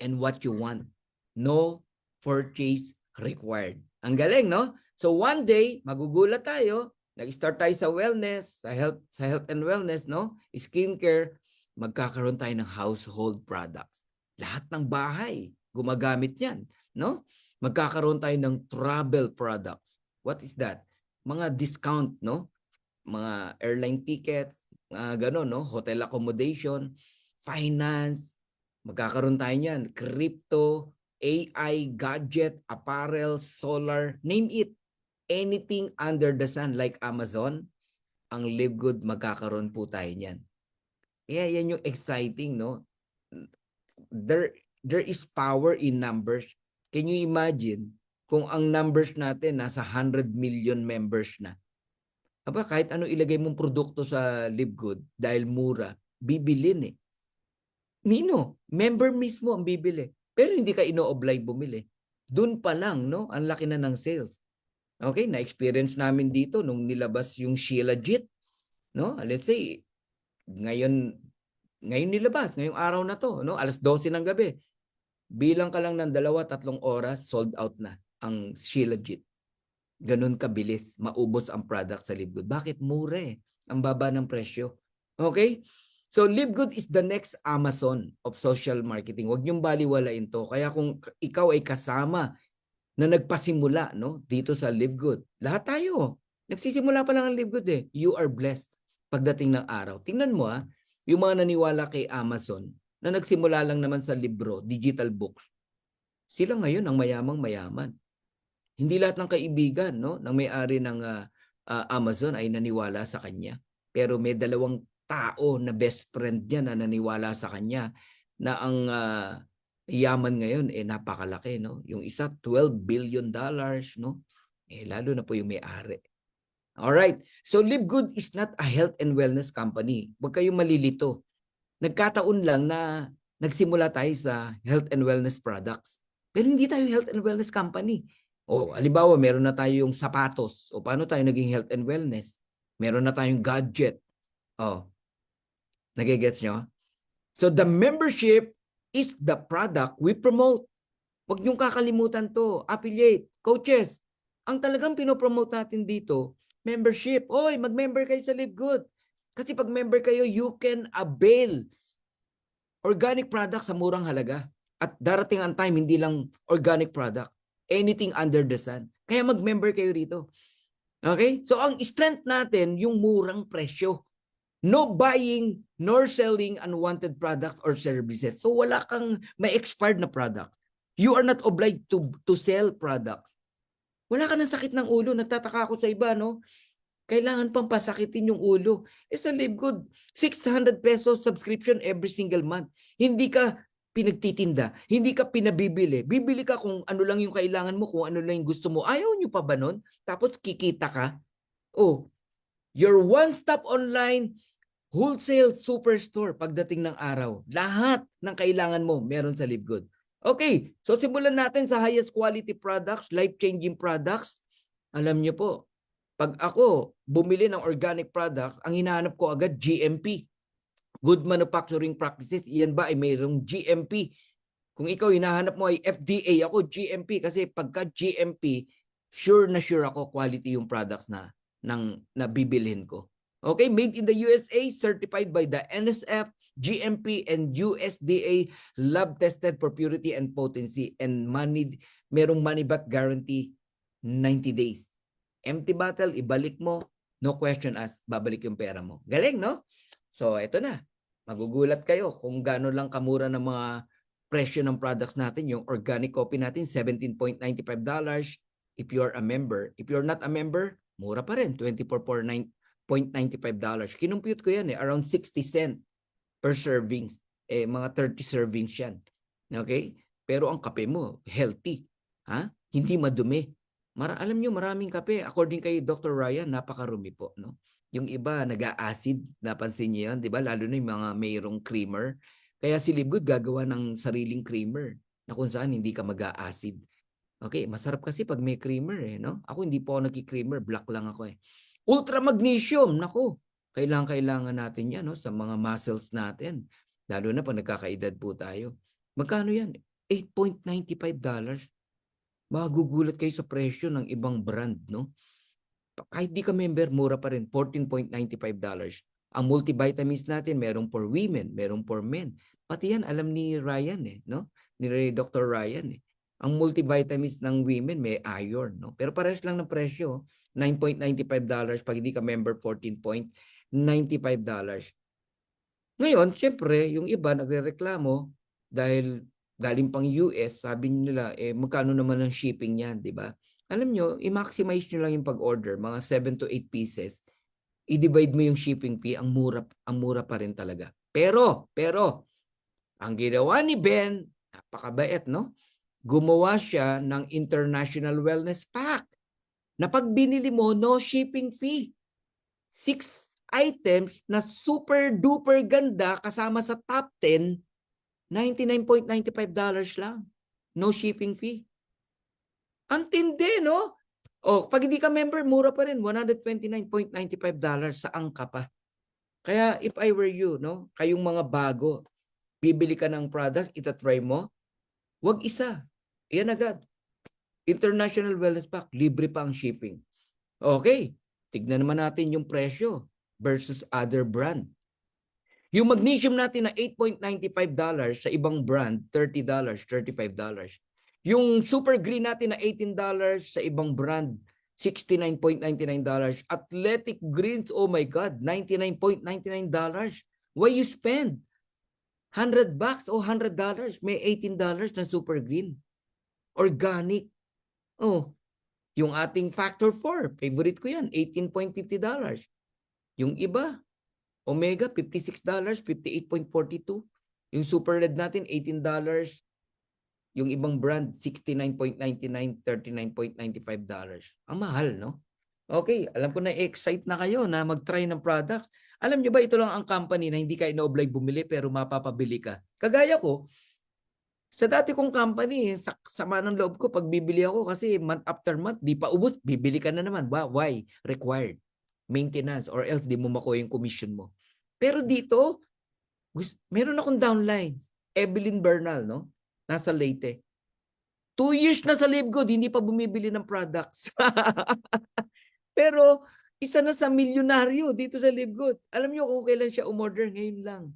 and what you want. No purchase required. Ang galing, no? So, one day, magugulat tayo, nag-start tayo sa wellness, sa health and wellness, no? Skincare, magkakaroon tayo ng household products. Lahat ng bahay, gumagamit yan, no? Magkakaroon tayo ng travel products. What is that? Mga discount, no? Mga airline tickets, gano'n, no? Hotel accommodation, finance, magkakaroon tayo niyan. Crypto, AI, gadget, apparel, solar, name it. Anything under the sun like Amazon, ang Live Good, magkakaroon po tayo niyan. Kaya yan yung exciting, no? There is power in numbers. Can you imagine kung ang numbers natin nasa 100 million members na? Aba, kahit ano ilagay mong produkto sa Live Good dahil mura, bibilin eh. Nino, member mismo ang bibili. Pero hindi ka ino-oblige bumili. Doon pa lang, no? Ang laki na ng sales. Okay, na-experience namin dito nung nilabas yung Shilajit, no? Let's say, ngayon nilabas, ngayong araw na to, no? Alas 12 ng gabi. Bilang ka lang ng 2-3 oras, sold out na ang Shilajit. Ganun kabilis, maubos ang product sa Live Good. Bakit? Mura eh. Ang baba ng presyo. Okay? So, Live Good is the next Amazon of social marketing. Huwag niyong baliwalain to. Kaya kung ikaw ay kasama na nagpasimula, no, dito sa Live Good, lahat tayo, nagsisimula pa lang ang Live Good eh. You are blessed pagdating ng araw. Tingnan mo yung mga naniwala kay Amazon na nagsimula lang naman sa libro, digital books. Sila ngayon ang mayamang-mayaman. Hindi lahat ng kaibigan, no, ng may-ari ng Amazon ay naniwala sa kanya. Pero may 2 tao na best friend niya na naniwala sa kanya na ang yaman ngayon napakalaki, no. Yung isa $12 billion, no. Lalo na po yung may-ari. Alright. So Live Good is not a health and wellness company. Huwag kayong malilito. Nagkataon lang na nagsimula tayo sa health and wellness products. Pero hindi tayo health and wellness company. O, halimbawa, meron na tayo yung sapatos. O, paano tayo naging health and wellness? Meron na tayong gadget. O, nagigets nyo? So, the membership is the product we promote. Huwag niyong kakalimutan to. Affiliate, coaches. Ang talagang pinopromote natin dito, membership. Oy, mag-member kayo sa Live Good. Kasi pag member kayo, you can avail organic products sa murang halaga. At darating ang time, hindi lang organic product. Anything under the sun. Kaya mag-member kayo rito. Okay? So ang strength natin, yung murang presyo. No buying nor selling unwanted products or services. So wala kang may expired na product. You are not obliged to sell products. Wala ka ng sakit ng ulo. Nagtataka ako sa iba, no? Kailangan pang pasakitin yung ulo. Sa Live Good, 600 pesos subscription every single month. Hindi ka pinagtitinda, hindi ka pinabibili. Bibili ka kung ano lang yung kailangan mo, kung ano lang yung gusto mo. Ayaw nyo pa ba nun? Tapos kikita ka. Oh, your one-stop online wholesale superstore pagdating ng araw. Lahat ng kailangan mo meron sa Live Good. Okay, so simulan natin sa highest quality products, life-changing products. Alam niyo po, pag ako bumili ng organic products, ang hinahanap ko agad GMP. Good Manufacturing Practices. Iyan ba ay mayroong GMP? Kung ikaw hinahanap mo ay FDA, ako GMP. Kasi pagka GMP, sure na sure ako quality yung products na bibilhin ko. Okay, made in the USA, certified by the NSF, GMP, and USDA, lab tested for purity and potency, and merong money back guarantee 90 days. Empty bottle, ibalik mo, no question asked, babalik yung pera mo. Galing, no? So, eto na. Magugulat kayo kung gaano lang kamura ng mga presyo ng products natin. Yung organic coffee natin, $17.95 if you're a member. If you're not a member, mura pa rin, $24.95. Kinumpute ko yan around 60 cents per servings. Mga 30 servings yan. Okay? Pero ang kape mo, healthy. Ha? Hindi madumi. Alam nyo, maraming kape. According kay Dr. Ryan, napakarumi po. No? Yung iba, nag-a-acid. Napansin niyo yan, di ba? Lalo na yung mga mayroong creamer. Kaya si Livgood gagawa ng sariling creamer na kung saan hindi ka mag-a-acid. Okay, masarap kasi pag may creamer no? Ako hindi po ako nagki-creamer, black lang ako Ultra magnesium, naku. Kailangan natin yan, no? Sa mga muscles natin. Lalo na pag nagkakaedad po tayo. Magkano yan? $8.95. Magugulat kayo sa presyo ng ibang brand, no? Kahit di ka member, mura pa rin, $14.95. Ang multivitamins natin, merong for women, merong for men. Pati yan, alam ni Ryan, no? Ni Dr. Ryan, Ang multivitamins ng women, may iron, no? Pero parehas lang ng presyo, $9.95. Pag hindi ka member, $14.95. Ngayon, siyempre, yung iba nagrereklamo dahil galing pang US, sabi nila, magkano naman ang shipping yan, di ba? Alam nyo, i-maximize nyo lang yung pag-order, mga 7 to 8 pieces. I-divide mo yung shipping fee, ang mura pa rin talaga. Pero, ang ginawa ni Ben, napakabait, no? Gumawa siya ng International Wellness Pack. Na pag binili mo, no shipping fee. 6 items na super duper ganda kasama sa top 10, $99.95 lang. No shipping fee. Ang tindi, no? Pag hindi ka member, mura pa rin, $129.95 sa angka pa. Kaya if I were you, no, kayong mga bago, bibili ka ng product, itatry mo, wag isa. Iyan agad. International Wellness Pack, libre pa ang shipping. Okay, tignan naman natin yung presyo versus other brand. Yung magnesium natin na $8.95 sa ibang brand, $30, $35. Yung super green natin na $18 sa ibang brand, $69.99. Athletic greens, oh my God, $99.99. Why you spend $100 o $100? May $18 na super green. Organic. Yung ating factor 4, favorite ko yan, $18.50. Yung iba, Omega, $56, $58.42. Yung Super Red natin, $18. Yung ibang brand, $69.99, $39.95. Ang mahal, no? Okay, alam ko na excite na kayo na mag-try ng products. Alam nyo ba, ito lang ang company na hindi ka ina-oblige bumili pero mapapabili ka. Kagaya ko, sa dati kong company, sama ng loob ko pag bibili ako kasi month after month, di pa ubos, bibili ka na naman. Why? Required. Maintenance or else di mo makuha yung commission mo. Pero dito, meron akong downline. Evelyn Bernal, no? Nasa Leyte. 2 years na sa Livgood, hindi pa bumibili ng products. Pero isa na sa milyonaryo dito sa Livgood. Alam niyo kung kailan siya umorder? Ngayon lang.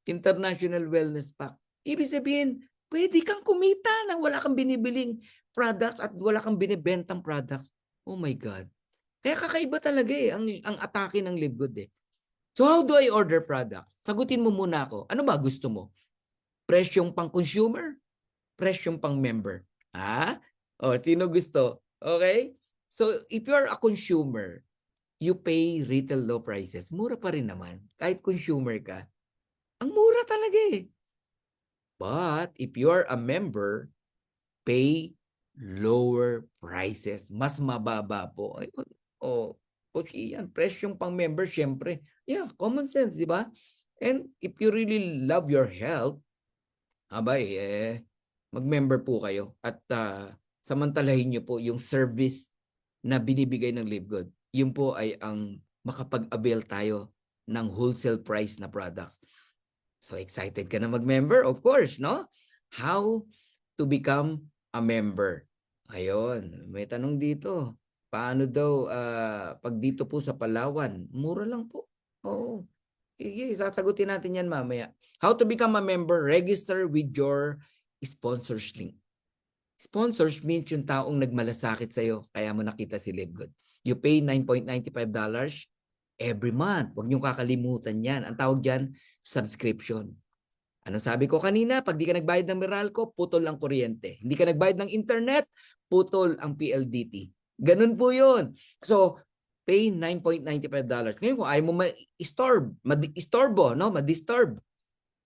International Wellness Pack. Ibig sabihin, pwede kang kumita nang wala kang binibiling products at wala kang binibentang products. Oh my God. Kaya kakaiba talaga ang atake ng Livgood So how do I order product? Sagutin mo muna ako. Ano ba gusto mo? Presyong pang consumer? Presyong pang member? Sino gusto? Okay? So if you are a consumer, you pay retail low prices. Mura pa rin naman. Kahit consumer ka. Ang mura talaga But if you are a member, pay lower prices. Mas mababa po. Coach Ian, presyong pang member, syempre. Yeah, common sense, di ba? And if you really love your health, Abay, mag-member po kayo at samantalahin nyo po yung service na binibigay ng LiveGood. Yun po ay ang makapag-avail tayo ng wholesale price na products. So excited ka na mag-member? Of course, no? How to become a member? Ayun, may tanong dito. Paano daw pag dito po sa Palawan? Mura lang po. Oo. Sasagutin natin yan mamaya. How to become a member? Register with your sponsors link. Sponsors means yung taong nagmalasakit sa'yo, kaya mo nakita si LiveGood. You pay $9.95 every month. Huwag niyong kakalimutan yan. Ang tawag dyan, subscription. Ano sabi ko kanina? Pag di ka nagbayad ng Meralco, putol ang kuryente. Hindi ka nagbayad ng internet, putol ang PLDT. Ganun po yun. So, pay $9.95. Ngayon kung ayaw mo ma-disturb,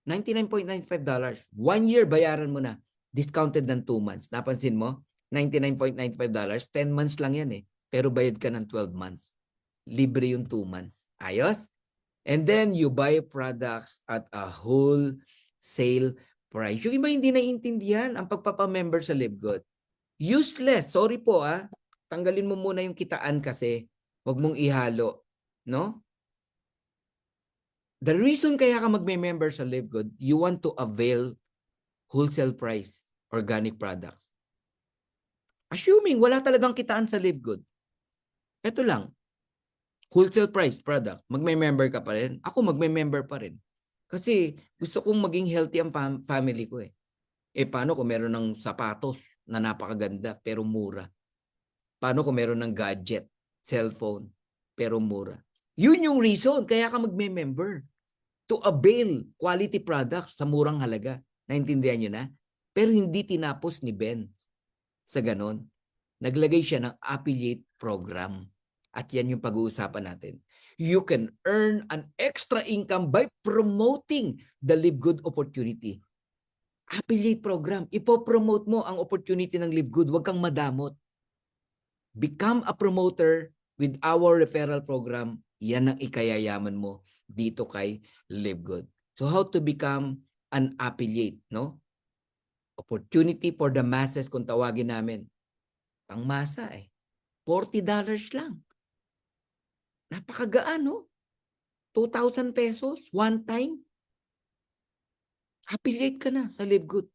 $99.95. 1 year bayaran mo na. Discounted ng 2 months. Napansin mo? $99.95. 10 months lang yan eh. Pero bayad ka ng 12 months. Libre yung 2 months. Ayos? And then you buy products at a wholesale price. Yung iba hindi naiintindihan ang pagpapamember sa LiveGood. Useless. Sorry po Tanggalin mo muna yung kitaan kasi. Huwag mong ihalo. No? The reason kaya ka magme-member sa LiveGood, you want to avail wholesale price organic products. Assuming wala talagang kitaan sa LiveGood. Ito lang. Wholesale price product. Magme-member ka pa rin. Ako magme-member pa rin. Kasi gusto kong maging healthy ang family ko eh. Paano kung meron ng sapatos na napakaganda pero mura? Paano kung meron ng gadget, cellphone, pero mura? Yun yung reason kaya ka magme-member. To avail quality products sa murang halaga. Naintindihan nyo na? Pero hindi tinapos ni Ben sa ganon. Naglagay siya ng affiliate program. At yan yung pag-uusapan natin. You can earn an extra income by promoting the LiveGood opportunity. Affiliate program. Ipo-promote mo ang opportunity ng LiveGood. Huwag kang madamot. Become a promoter with our referral program. Yan ang ikayayaman mo dito kay LiveGood. So how to become an affiliate, no? Opportunity for the masses kung tawagin namin. Pangmasa $40 lang. Napakagaan, no? 2,000 pesos, one time. Affiliate ka na sa LiveGood.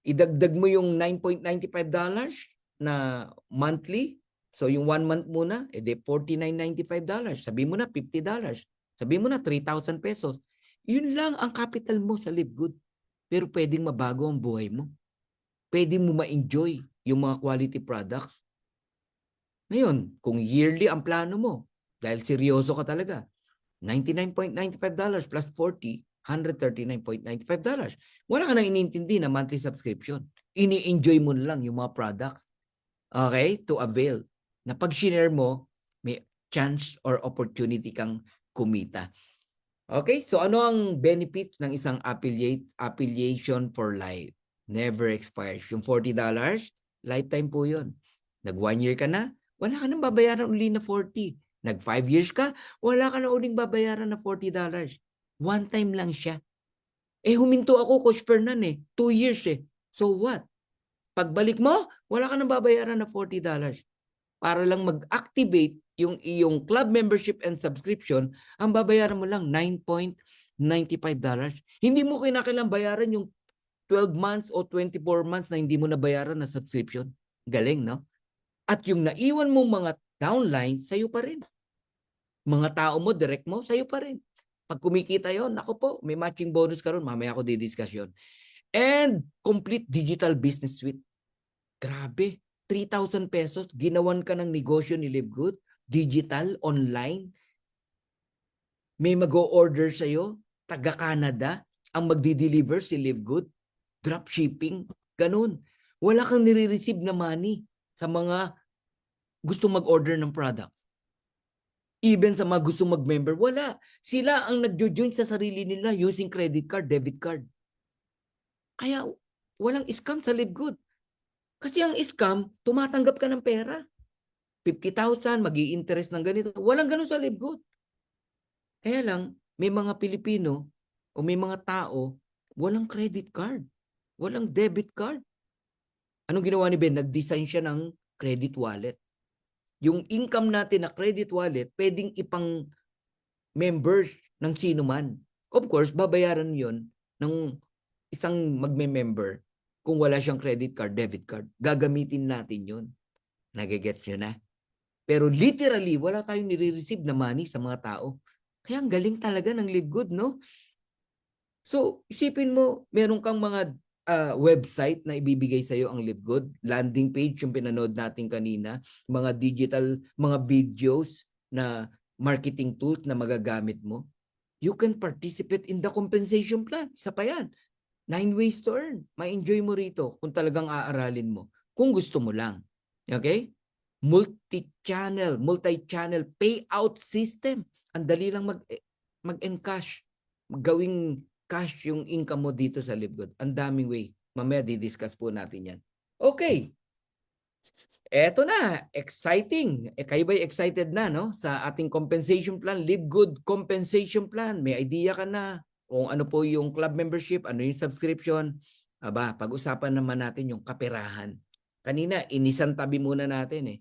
Idagdag mo yung $9.95 na monthly. So yung 1 month muna, $49.95. Sabi mo na $50. Sabi mo na 3,000 pesos. Yun lang ang capital mo sa LiveGood. Pero pwedeng mabago ang buhay mo. Pwedeng mo ma-enjoy yung mga quality products. Ngayon, kung yearly ang plano mo, dahil seryoso ka talaga, $99.95 plus 40, $139.95. Wala ka nang inintindi na monthly subscription. Ini-enjoy mo na lang yung mga products. Okay? To avail. Na pag share mo, may chance or opportunity kang kumita. Okay? So ano ang benefit ng isang affiliation for life? Never expires. Yung $40, lifetime po yun. Nag 1 year ka na, wala ka nang babayaran uli na 40. Nag 5 years ka, wala ka na uling babayaran na $40. One time lang siya. Huminto ako, Coach Fernan 2 years So what? Pagbalik mo, wala ka nang babayaran na $40. Para lang mag-activate yung iyong club membership and subscription, ang babayaran mo lang $9.95. Hindi mo kinakailangan bayaran yung 12 months o 24 months na hindi mo nabayaran na subscription. Galing, no? At yung naiwan mong mga downline, sa'yo pa rin. Mga tao mo, direct mo, sa'yo pa rin. Pag kumikita yon, ako po, may matching bonus ka ron. Mamaya ako didiscuss yun. And complete digital business suite. Grabe. 3,000 pesos, ginawan ka ng negosyo ni LiveGood, digital, online. May mag-o-order sa'yo, taga-Canada, ang magdi-deliver si LiveGood, dropshipping, ganun. Wala kang nire-receive na money sa mga gusto mag-order ng products. Even sa mga gusto mag-member, wala. Sila ang nag-join sa sarili nila using credit card, debit card. Kaya walang scam sa LiveGood. Kasi ang scam, tumatanggap ka ng pera. 50,000, mag-i-interest ng ganito. Walang ganun sa LiveGood. Kaya lang, may mga Pilipino o may mga tao Walang credit card. Walang debit card. Anong ginawa ni Ben? Nag-design siya ng credit wallet. Yung income natin na credit wallet, pwedeng ipang members ng sino man. Of course, babayaran yon ng isang magme-member kung wala siyang credit card, debit card. Gagamitin natin yon. Nagigets nyo na? Pero literally, wala tayong nire-receive na money sa mga tao. Kaya ang galing talaga ng Live Good, no? So, isipin mo, meron kang mga website na ibibigay sa'yo ang Live Good, landing page yung pinanood natin kanina, mga digital, mga videos na marketing tools na magagamit mo. You can participate in the compensation plan. Isa pa yan. 9 ways to earn. Ma-enjoy mo rito kung talagang aaralin mo. Kung gusto mo lang. Okay? Multi-channel payout system. Ang dali lang mag-encash. Gawing cash yung income mo dito sa Live Good. Ang daming way. Mamaya di-discuss po natin yan. Okay. Eto na, exciting. Kayo ba'y excited na, no? Sa ating compensation plan, Live Good compensation plan. May idea ka na kung ano po yung club membership, ano yung subscription. Aba, pag-usapan naman natin yung kaperahan. Kanina, inisan tabi muna natin eh.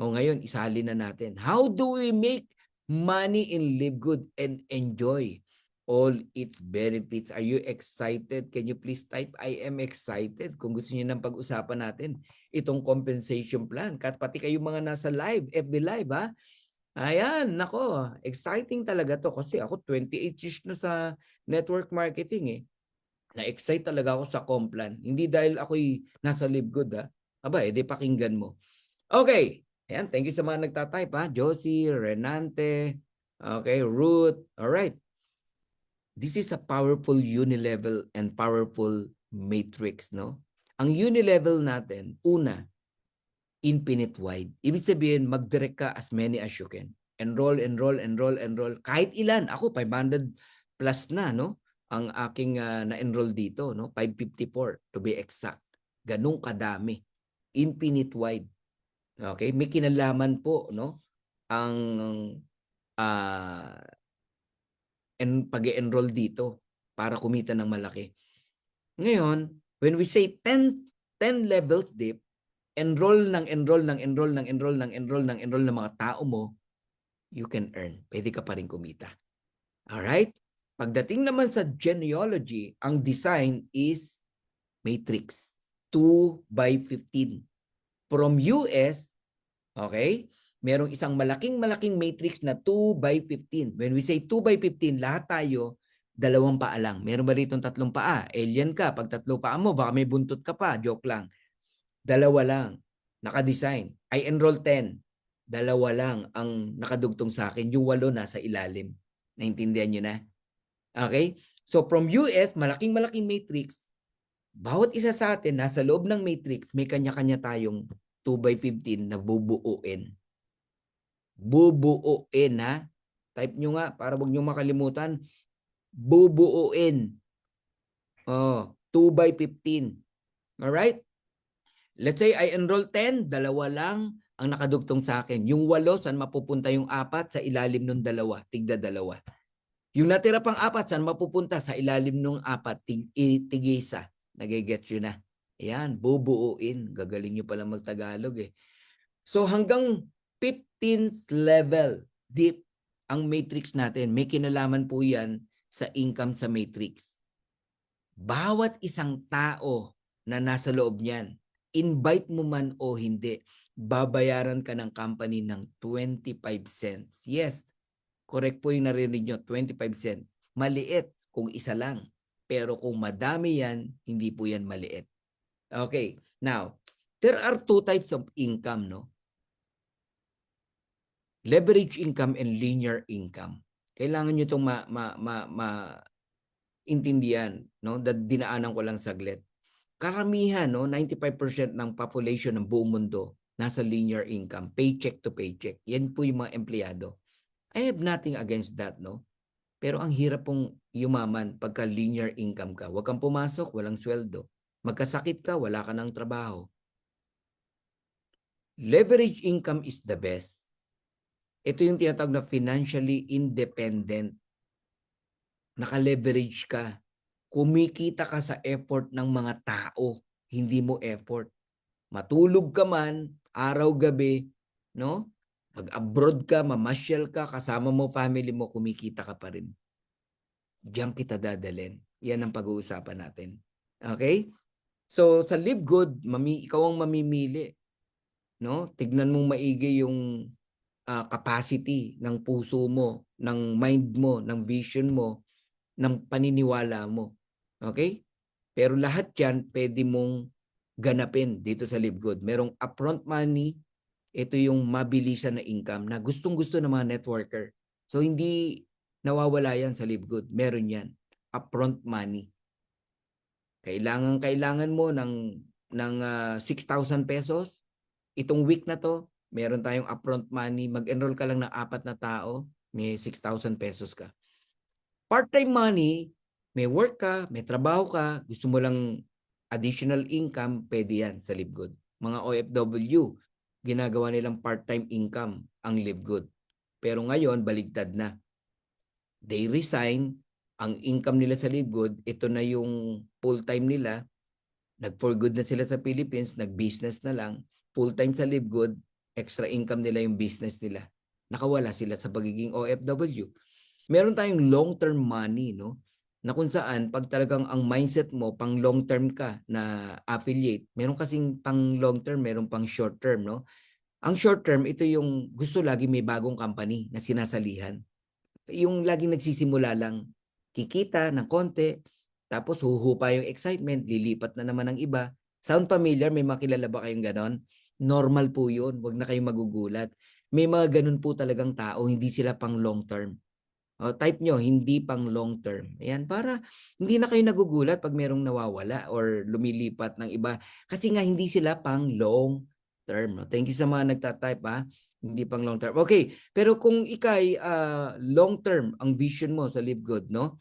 O ngayon, isali na natin. How do we make money in Live Good and enjoy all its benefits? Are you excited? Can you please type, I am excited. Kung gusto niyo ng pag-usapan natin itong compensation plan. Pati kayo mga nasa live, FB Live ha. Ayan, nako, exciting talaga to kasi ako 28 years na sa network marketing eh. Na-excite talaga ako sa Complan. Hindi dahil ako'y nasa Live Good ha. Aba, edi pakinggan mo. Okay, ayan, thank you sa mga nagtatype ha. Josie, Renante, okay, Ruth, alright. This is a powerful unilevel and powerful matrix, no? Ang unilevel natin, una, infinite wide. Ibig sabihin, mag-direct ka as many as you can. Enroll. Kahit ilan. Ako, 500 plus na, no? Ang aking na-enroll dito, no? 554 to be exact. Ganun kadami. Infinite wide. Okay? May kinalaman po, no? Ang pag-enroll dito para kumita ng malaki. Ngayon, when we say 10 levels deep, enroll ng mga tao mo, you can earn. Pwede ka pa rin kumita. Alright? Pagdating naman sa genealogy, ang design is matrix. 2 by 15. From US, okay, merong isang malaking matrix na 2 by 15. When we say 2 by 15, lahat tayo, 2 paa lang. Meron ba rito 3 paa? Alien ka. Pag 3 paa mo, baka may buntot ka pa. Joke lang. 2 lang. Naka-design. I enroll 10. 2 lang ang nakadugtong sa akin. Yung 8 nasa ilalim. Naintindihan nyo na? Okay? So from US, malaking matrix. Bawat isa sa atin, nasa loob ng matrix, may kanya-kanya tayong 2 by 15 na bubuuin. Bubuuin ha? Type nyo nga para wag nyo makalimutan. Bubuuin. 2 by 15. Alright? Let's say I enroll 10, 2 lang ang nakadugtong sa akin. Yung 8, saan mapupunta yung 4? Sa ilalim ng 2, tigda 2. Yung natira pang 4, saan mapupunta? Sa ilalim ng 4, tig-isa. Nagigets yun na. Ayan, bubuuin. Gagaling nyo pala mag-Tagalog eh. So hanggang 15th level deep ang matrix natin. May kinalaman po yan sa income sa matrix. Bawat isang tao na nasa loob niyan, invite mo man o hindi, babayaran ka ng company ng 25 cents. Yes, correct po yung narinig nyo, 25 cents. Maliit kung isa lang. Pero kung madami yan, hindi po yan maliit. Okay, now, there are 2 types of income, no? Leverage income and linear income. Kailangan nyo itong intindihan, no? Dinaanan ko lang saglit. Karamihan, no, 95% ng population ng buong mundo nasa linear income, paycheck to paycheck. Yan po yung mga empleyado. I have nothing against that, no? Pero ang hirap pong yumaman pagka linear income ka. Huwag kang pumasok, walang sweldo. Magkasakit ka, wala ka ng trabaho. Leverage income is the best. Ito yung tinatawag na financially independent. Naka-leverage ka. kumikita ka sa effort ng mga tao, hindi mo effort. Matulog ka man, araw-gabi, no? Mag-abroad ka, mamasyal ka, kasama mo family mo, kumikita ka pa rin. Diyan kita dadalhin. Yan ang pag-uusapan natin. Okay? So sa Live Good, ikaw ang mamimili, no? Tignan mong maigi yung capacity ng puso mo, ng mind mo, ng vision mo, ng paniniwala mo. Okay? Pero lahat yan pwede mong ganapin dito sa Live Good. Merong upfront money, ito yung mabilisan na income na gustong-gusto ng mga networker. So hindi nawawala yan sa Live Good. Meron yan. Upfront money. Kailangan mo ng 6,000 pesos. Itong week na to, meron tayong upfront money. Mag-enroll ka lang ng 4 na tao, may 6,000 pesos ka. Part-time money, may work ka, may trabaho ka, gusto mo lang additional income, pwede yan sa Live Good. Mga OFW, ginagawa nilang part-time income ang Live Good. Pero ngayon, baligtad na. They resign, ang income nila sa Live Good, ito na yung full-time nila. Nag-for good na sila sa Philippines, nag-business na lang. Full-time sa Live Good, extra income nila yung business nila. Nakawala sila sa pagiging OFW. Meron tayong long-term money, no? Na kung saan, pag talagang ang mindset mo, pang long-term ka na affiliate, meron kasing pang long-term, meron pang short-term, no? Ang short-term, ito yung gusto lagi may bagong company na sinasalihan. Yung laging nagsisimula lang, kikita ng konti, tapos huhupa yung excitement, lilipat na naman ng iba. Sound familiar? May makilala ba kayong ganon? Normal po yun, wag na kayong magugulat. May mga ganun po talagang tao, hindi sila pang long term. O, type nyo, hindi pang long term. Ayan, para hindi na kayo nagugulat pag merong nawawala or lumilipat ng iba. Kasi nga hindi sila pang long term. No? Thank you sa mga nagtatype ha. Hindi pang long term. Okay, pero kung ikay long term ang vision mo sa Live Good, no?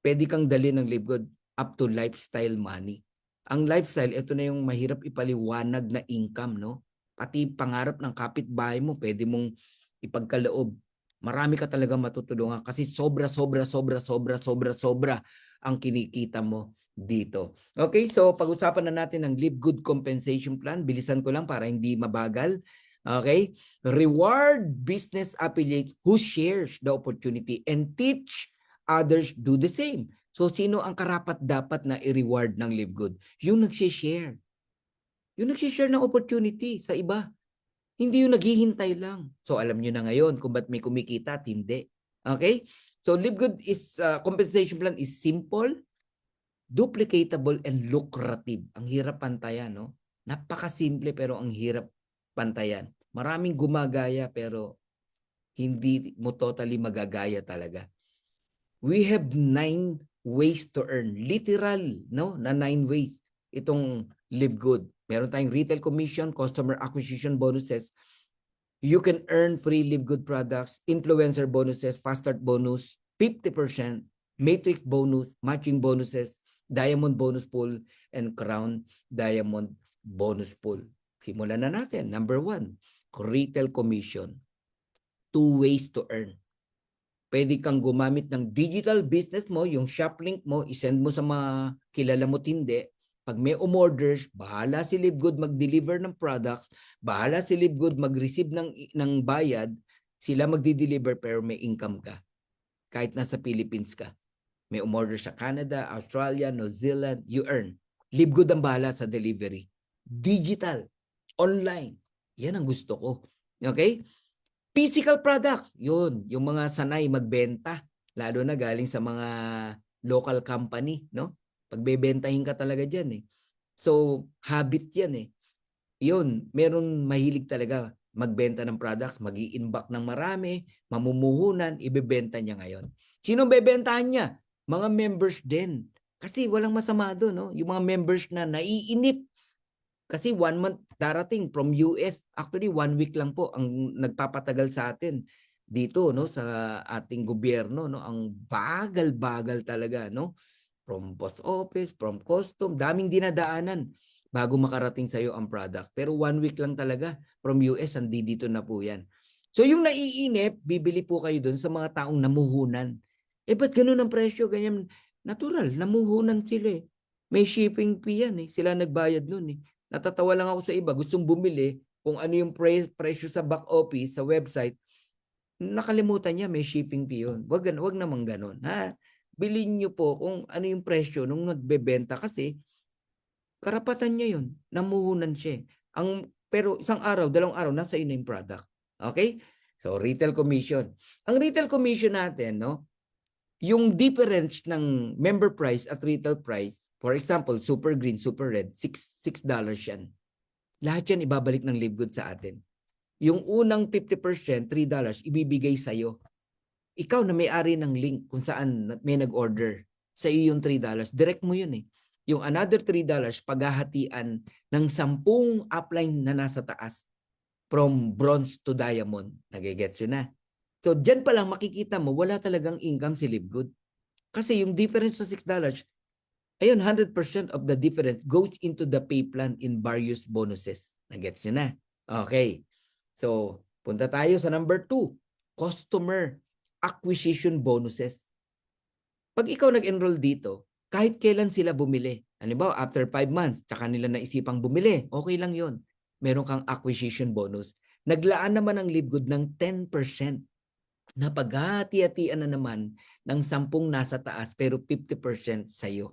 Pwede kang dali ng Live Good up to lifestyle money. Ang lifestyle, ito na yung mahirap ipaliwanag na income, no? Pati pangarap ng kapitbahay mo, pwede mong ipagkaloob. Marami ka talaga matutulungan kasi sobra ang kinikita mo dito. Okay, so pag-usapan na natin ang Live Good Compensation Plan. Bilisan ko lang para hindi mabagal. Okay? Reward business affiliate who shares the opportunity and teach others do the same. So, sino ang karapat-dapat na i-reward ng Live Good? Yung nag-share. Yung nag-share ng opportunity sa iba. Hindi yung naghihintay lang. So, alam nyo na ngayon kung ba't may kumikita at hindi. Okay? So, Live Good is, compensation plan is simple, duplicatable, and lucrative. Ang hirap pantayan, no? Napakasimple pero ang hirap pantayan. Maraming gumagaya pero hindi mo totally magagaya talaga. We have 9 ways to earn. Literal, no? Na 9 ways. Itong Live Good. Meron tayong retail commission, customer acquisition bonuses. You can earn free Live Good products, influencer bonuses, fast start bonus, 50%, matrix bonus, matching bonuses, diamond bonus pool, and crown diamond bonus pool. Simulan na natin. Number 1, retail commission. 2 ways to earn. Pwede kang gumamit ng digital business mo, yung shop link mo, isend mo sa mga kilala mo tindi. Pag may umorders, bahala si Live Good mag-deliver ng products, bahala si Live Good mag-receive ng bayad, sila magdi-deliver pero may income ka. Kahit nasa Philippines ka. May umorder sa Canada, Australia, New Zealand, you earn. Live Good ang bahala sa delivery. Digital, online. Yan ang gusto ko. Okay? Physical products, yun, yung mga sanay magbenta, lalo na galing sa mga local company, no? Pagbebentahin ka talaga dyan eh. So, habit yan eh. Yun, meron mahilig talaga magbenta ng products, mag-i-inbox ng marami, mamumuhunan, ibebenta niya ngayon. Sino bebentahan niya? Mga members din. Kasi walang masama doon, no? Yung mga members na naiinip. Kasi 1 month darating from US. Actually, 1 week lang po ang nagpapatagal sa atin dito, no, sa ating gobyerno, no. Ang bagal-bagal talaga, no. From post office, from custom, daming dinadaanan bago makarating sa iyo ang product. Pero 1 week lang talaga from US, andi dito na po 'yan. So yung naiinip, bibili po kayo doon sa mga taong namuhunan. Eh ba't ganun ang presyo? Ganyan. Natural, namuhunan sila eh. May shipping fee yan eh. Sila nagbayad nun eh. Natatawa lang ako sa iba, gustong bumili kung ano yung presyo sa back office, sa website, nakalimutan niya may shipping fee yun. Wag naman ganun. Ha? Bilhin niyo po kung ano yung presyo nung nagbebenta kasi karapatan niya yun. Namuhunan siya. Pero isang araw, dalawang araw, nasa iyo na yung product. Okay? So, retail commission. Ang retail commission natin, no? Yung difference ng member price at retail price, for example, super green, super red, $6 yan. Lahat yan ibabalik ng Live Good sa atin. Yung unang 50%, $3, ibibigay sa'yo. Ikaw na may-ari ng link kung saan may nag-order. Sa iyo yung $3. Direct mo yun eh. Yung another $3, paghahatian ng 10 upline na nasa taas. From bronze to diamond. Nagigets yun na. So, dyan pa lang makikita mo, wala talagang income si Live Good. Kasi yung difference sa $6, ayun, 100% of the difference goes into the pay plan in various bonuses. Nagets nyo na? Okay. So, punta tayo sa number 2, customer acquisition bonuses. Pag ikaw nag-enroll dito, kahit kailan sila bumili, halimbawa after 5 months, tsaka nila naisipang bumili, okay lang yon. Meron kang acquisition bonus. Naglaan naman ang Live Good ng 10% na paghati-hatian na naman ng 10 nasa taas pero 50% sa'yo.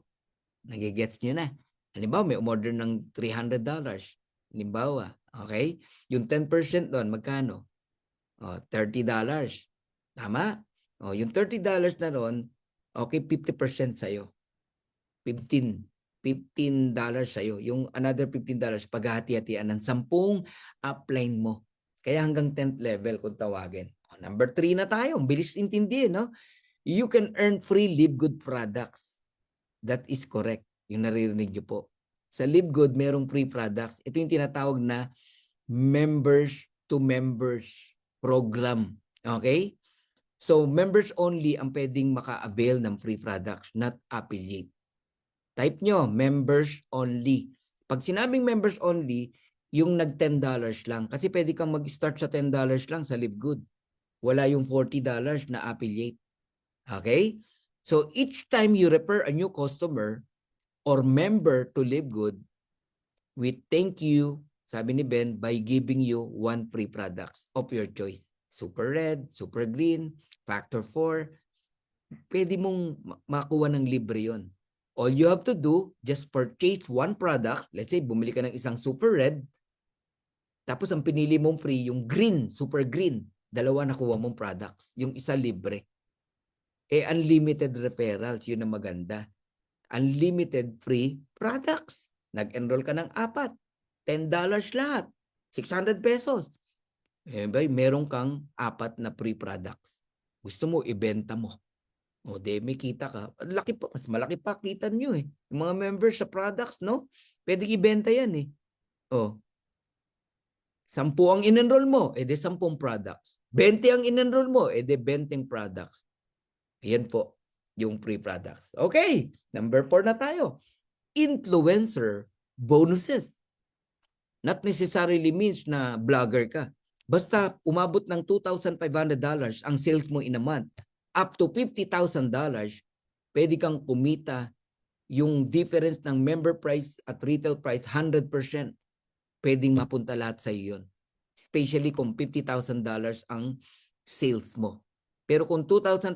Nagigets nyo na. Halimbawa, may umorder ng $300. Halimbawa, okay? Yung 10% doon, magkano? $30. Tama? Yung $30 na doon, okay, 50% sa'yo. $15 sa'yo. Yung another $15, paghati-hatian ng 10 upline mo. Kaya hanggang 10th level kung tawagin. Number 3 na tayo. Bilis intindihin, no? You can earn free Live Good products. That is correct. Yung naririnig nyo po. Sa Live Good, merong free products. Ito yung tinatawag na members to members program. Okay? So, members only ang pwedeng maka-avail ng free products, not affiliate. Type nyo, members only. Pag sinabing members only, yung nag-$10 lang. Kasi pwede kang mag-start sa $10 lang sa Live Good. Wala yung $40 na affiliate. Okay? So, each time you refer a new customer or member to Live Good, we thank you, sabi ni Ben, by giving you 1 free products of your choice. Super Red, Super Green, Factor 4. Pwede mong makuha ng libre yon. All you have to do, just purchase 1 product. Let's say, bumili ka ng isang Super Red. Tapos, ang pinili mong free, yung Green, Super Green. 2 nakuha mong products. Yung isa libre. Unlimited referrals, yun ang maganda. Unlimited free products. Nag-enroll ka ng 4. $10 lahat. 600 pesos. Meron kang 4 na free products. Gusto mo, ibenta mo. May kita ka. Laki pa, mas malaki pa kita nyo eh. Yung mga members sa products, no? Pwede ibenta yan eh. 10 ang in-enroll mo, 10 products. 20 ang in-enroll mo, 20 products. Ayan po, yung free products. Okay, number 4 na tayo. Influencer bonuses. Not necessarily means na vlogger ka. Basta umabot ng $2,500 ang sales mo in a month, up to $50,000, pwede kang kumita yung difference ng member price at retail price 100%. Pwedeng mapunta lahat sa iyo yun. Especially kung $50,000 ang sales mo. Pero kung $2,500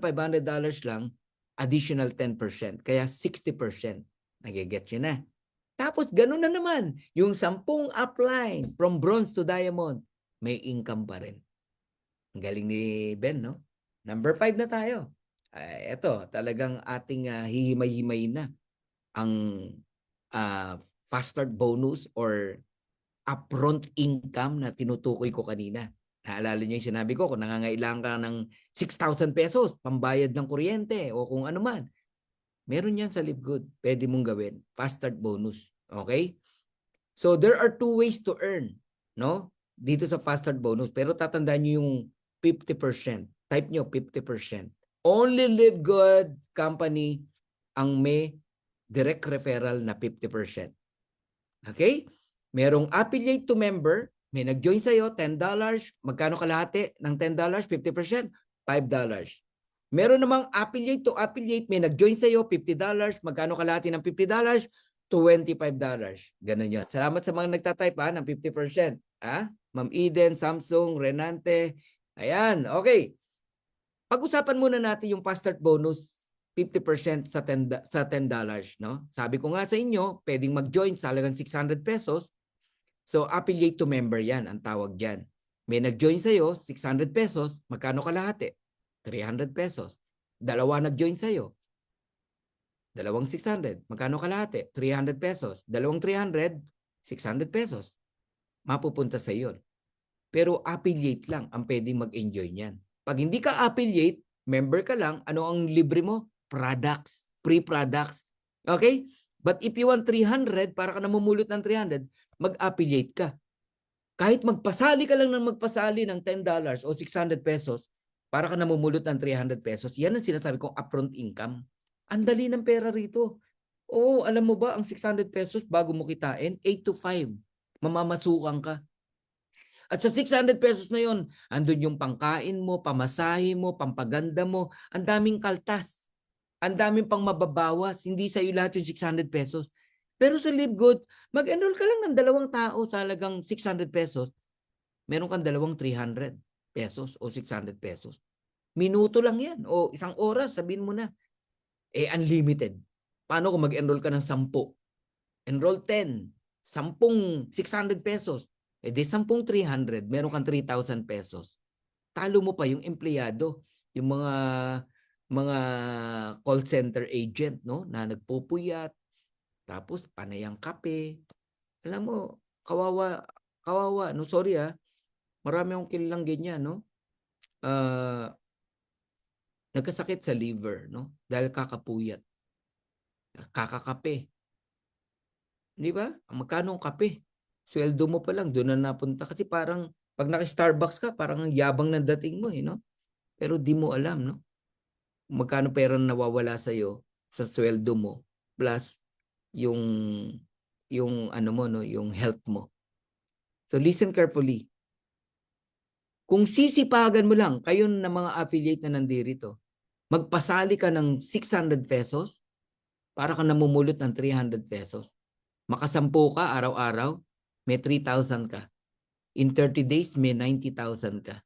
lang, additional 10%. Kaya 60%. Nagigets yun na. Tapos ganun na naman. Yung 10 upline from bronze to diamond, may income pa rin. Ang galing ni Ben, no? Number 5 na tayo. Ito, talagang ating hihimay-himay na ang fast start bonus or upfront income na tinutukoy ko kanina. Naalala niyo yung sinabi ko, kung nangangailangan ka ng 6,000 pesos, pambayad ng kuryente o kung ano man. Meron yan sa Live Good. Pwede mong gawin. Fast start bonus. Okay? So, there are 2 ways to earn. No? Dito sa fast start bonus. Pero tatandaan nyo yung 50%. Type nyo 50%. Only Live Good company ang may direct referral na 50%. Okay? Merong affiliate to member. May nag-join sa'yo, $10. Magkano kalahati ng $10? 50%? $5. Meron namang affiliate to affiliate, may nag-join sa'yo, $50. Magkano kalahati ng $50? $25. Ganun yun. Salamat sa mga nagtatype ng 50%. Ma'am Eden, Samsung, Renante. Ayan, okay. Pag-usapan muna natin yung fast start bonus 50% sa $10, no? Sabi ko nga sa inyo, pwedeng mag-join sa halagang 600 pesos. So, affiliate to member yan, ang tawag dyan. May nag-join sa'yo, 600 pesos, magkano kalahati? 300 pesos. Dalawa nag-join sa'yo, dalawang 600, magkano kalahati? 300 pesos. Dalawang 300, 600 pesos. Mapupunta sa iyo. Pero affiliate lang ang pwedeng mag-enjoy niyan. Pag hindi ka affiliate, member ka lang, ano ang libre mo? Products, free products. Okay? But if you want 300, para ka namumulot ng 300, mag-affiliate ka. Kahit magpasali ka lang ng magpasali ng $10 o 600 pesos, para ka namumulot ng 300 pesos, yan ang sinasabi kong upfront income. Ang dali ng pera rito. Oo, alam mo ba, ang 600 pesos bago mo kitain, 8 to 5. Mamamasukan ka. At sa 600 pesos na yon, andun yung pangkain mo, pamasahe mo, pampaganda mo, ang daming kaltas. Ang daming pang mababawas. Hindi sa iyo lahat yung 600 pesos. Pero sa Live Good, mag-enroll ka lang ng 2 tao sa halagang 600 pesos. Meron kang 300 pesos o 600 pesos. Minuto lang yan o 1 oras, sabihin mo na. Unlimited. Paano kung mag-enroll ka ng 10? Enroll 10. 10, 600 pesos. Di 10, 300. Meron kang 3,000 pesos. Talo mo pa yung empleyado. Yung mga call center agent, no, na nagpupuyat. Tapos panayang kape. Alam mo, kawawa, no, sorry marami akong kilalang ganyan, no. Nagkasakit sa liver, no, dahil kakapuyat. Kakakape. Di ba? Magkano ang kape? Sweldo mo pa lang, doon na napunta. Kasi parang, pag naki-Starbucks ka, parang ang yabang ng dating mo, no? Pero di mo alam, no? Magkano pera nawawala sa'yo sa sweldo mo, plus yung ano mo, no? Yung health mo. So, listen carefully. Kung sisipagan mo lang, kayo na mga affiliate na nandirito, magpasali ka ng 600 pesos para ka namumulot ng 300 pesos. Makasampu ka araw-araw, may 3,000 ka. In 30 days, may 90,000 ka.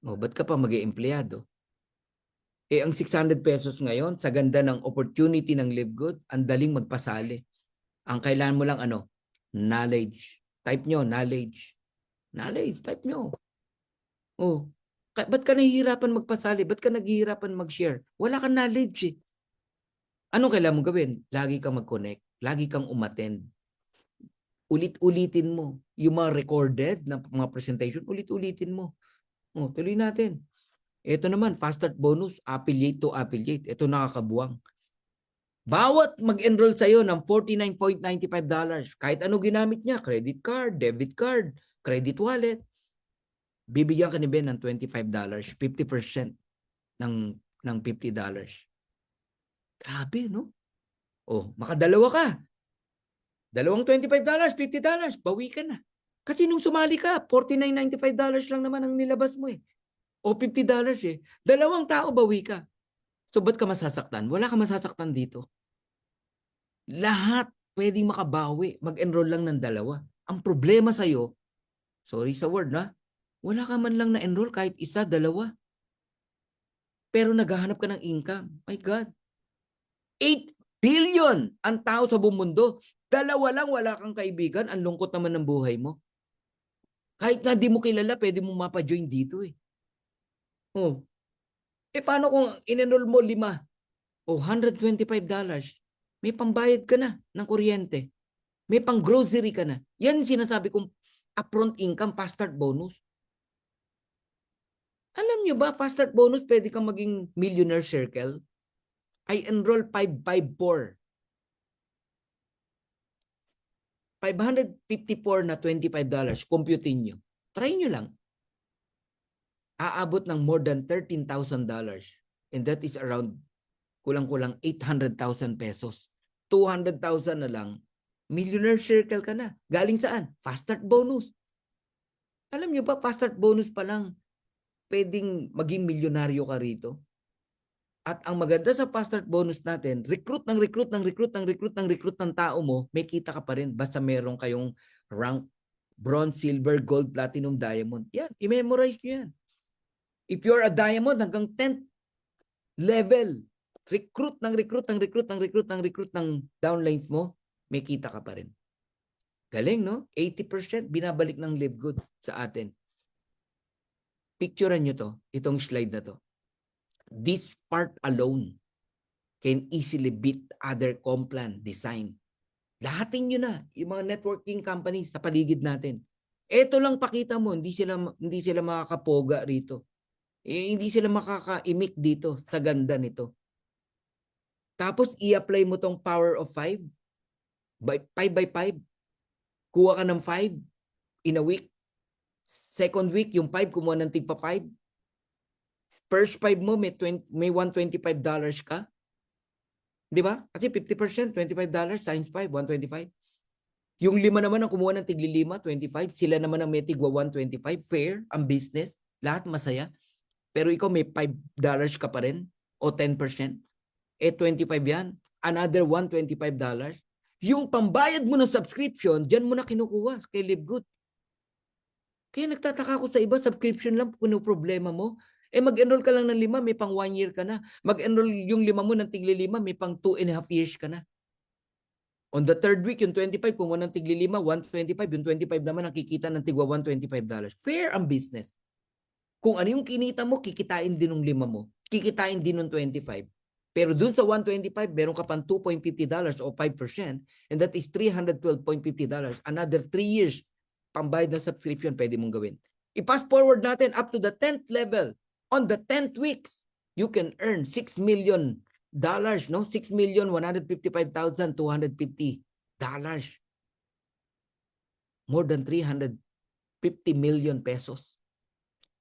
O, ba't ka pa mag-i-empleyado? Ang 600 pesos ngayon, sa ganda ng opportunity ng Live Good, ang daling magpasali. Ang kailangan mo lang knowledge. Type nyo, knowledge. Knowledge, type nyo. Oh, ba't ka nahihirapan magpasali? Ba't ka naghihirapan mag-share? Wala kang knowledge eh. Anong kailangan mong gawin? Lagi kang mag-connect. Lagi kang umattend. Ulit-ulitin mo. Yung mga recorded na mga presentation, ulit-ulitin mo. Oh, tuloy natin. Ito naman, fast start bonus, affiliate to affiliate. Ito nakakabuwang. Bawat mag-enroll sa'yo ng $49.95, kahit ano ginamit niya, credit card, debit card, credit wallet, bibigyan ka ni Ben ng $25, 50% ng $50. Grabe, no? Oh, makadalawa ka. Dalawang $25, $50, bawi ka na. Kasi nung sumali ka, $49.95 lang naman ang nilabas mo eh. O $50 eh. 2 tao, bawi ka. So, ba't ka masasaktan? Wala ka masasaktan dito. Lahat pwedeng makabawi. Mag-enroll lang ng 2. Ang problema sa'yo, sorry sa word wala ka man lang na-enroll kahit 1, 2. Pero naghahanap ka ng income. My God. 8 billion ang tao sa buong mundo. 2 lang, wala kang kaibigan. Ang lungkot naman ng buhay mo. Kahit na di mo kilala, pwede mo mapa-join dito eh. Oh. Paano kung in-enroll mo 5? O $125. May pambayad ka na ng kuryente. May pang grocery ka na. Yan sinasabi kong upfront income, fast start bonus. Alam nyo ba, fast start bonus, pwede kang maging millionaire circle? I enroll 554. 554 na $25. Computin nyo. Try nyo lang. Aabot ng more than $13,000. And that is around kulang-kulang 800,000 pesos. 200,000 na lang. Millionaire circle ka na. Galing saan? Fast start bonus. Alam nyo ba, fast start bonus pa lang, pwedeng maging milyonaryo ka rito. At ang maganda sa fast start bonus natin, recruit ng tao mo, may kita ka pa rin basta meron kayong rank bronze, silver, gold, platinum, diamond. Yan, i-memorize nyo yan. If you're a diamond, hanggang 10th level, recruit ng downlines mo, may kita ka pa rin. Galing, no? 80% binabalik ng Live Good sa atin. Picturean nyo to, itong slide na to. This part alone can easily beat other Complan design. Lahatin nyo na yung mga networking companies sa paligid natin. Ito lang pakita mo, hindi sila makakapoga rito. Hindi sila makaka-imik dito sa ganda nito. Tapos i-apply mo tong power of 5 by 5. Kuha ka ng 5 in a week. Second week, yung 5, kumuha ng tigpa 5. First 5 mo, may $125 ka. Di ba? Kasi 50%, $25 times 5, $125. Yung 5 naman ang kumuha ng tigli 5, 25. Sila naman ang may tigwa 125. Fair ang business. Lahat masaya. Pero ikaw may $5 ka pa rin o 10%. 25 yan. Another $125. Yung pambayad mo ng subscription, dyan mo na kinukuha kay Live Good. Kaya nagtataka ko sa iba, subscription lang puno problema mo. Mag-enroll ka lang ng 5, may pang 1 year ka na. Mag-enroll yung 5 mo ng tigli 5, may pang 2.5 years ka na. On the third week, yung 25, kung mo ng tigli 5, 125, yung 25 naman nakikita ng tigwa $125. Fair ang business. Kung ano yung kinita mo, kikitain din ng 5 mo. Kikitain din ng 25. Pero dun sa 125, meron ka pang $2.50 o 5%, and that is $312.50. Another 3 years, pambayad ng subscription, pwede mong gawin. I-pass forward natin up to the 10th level. On the 10th weeks, you can earn $6 million, no? $6,155,250. More than 350 million pesos.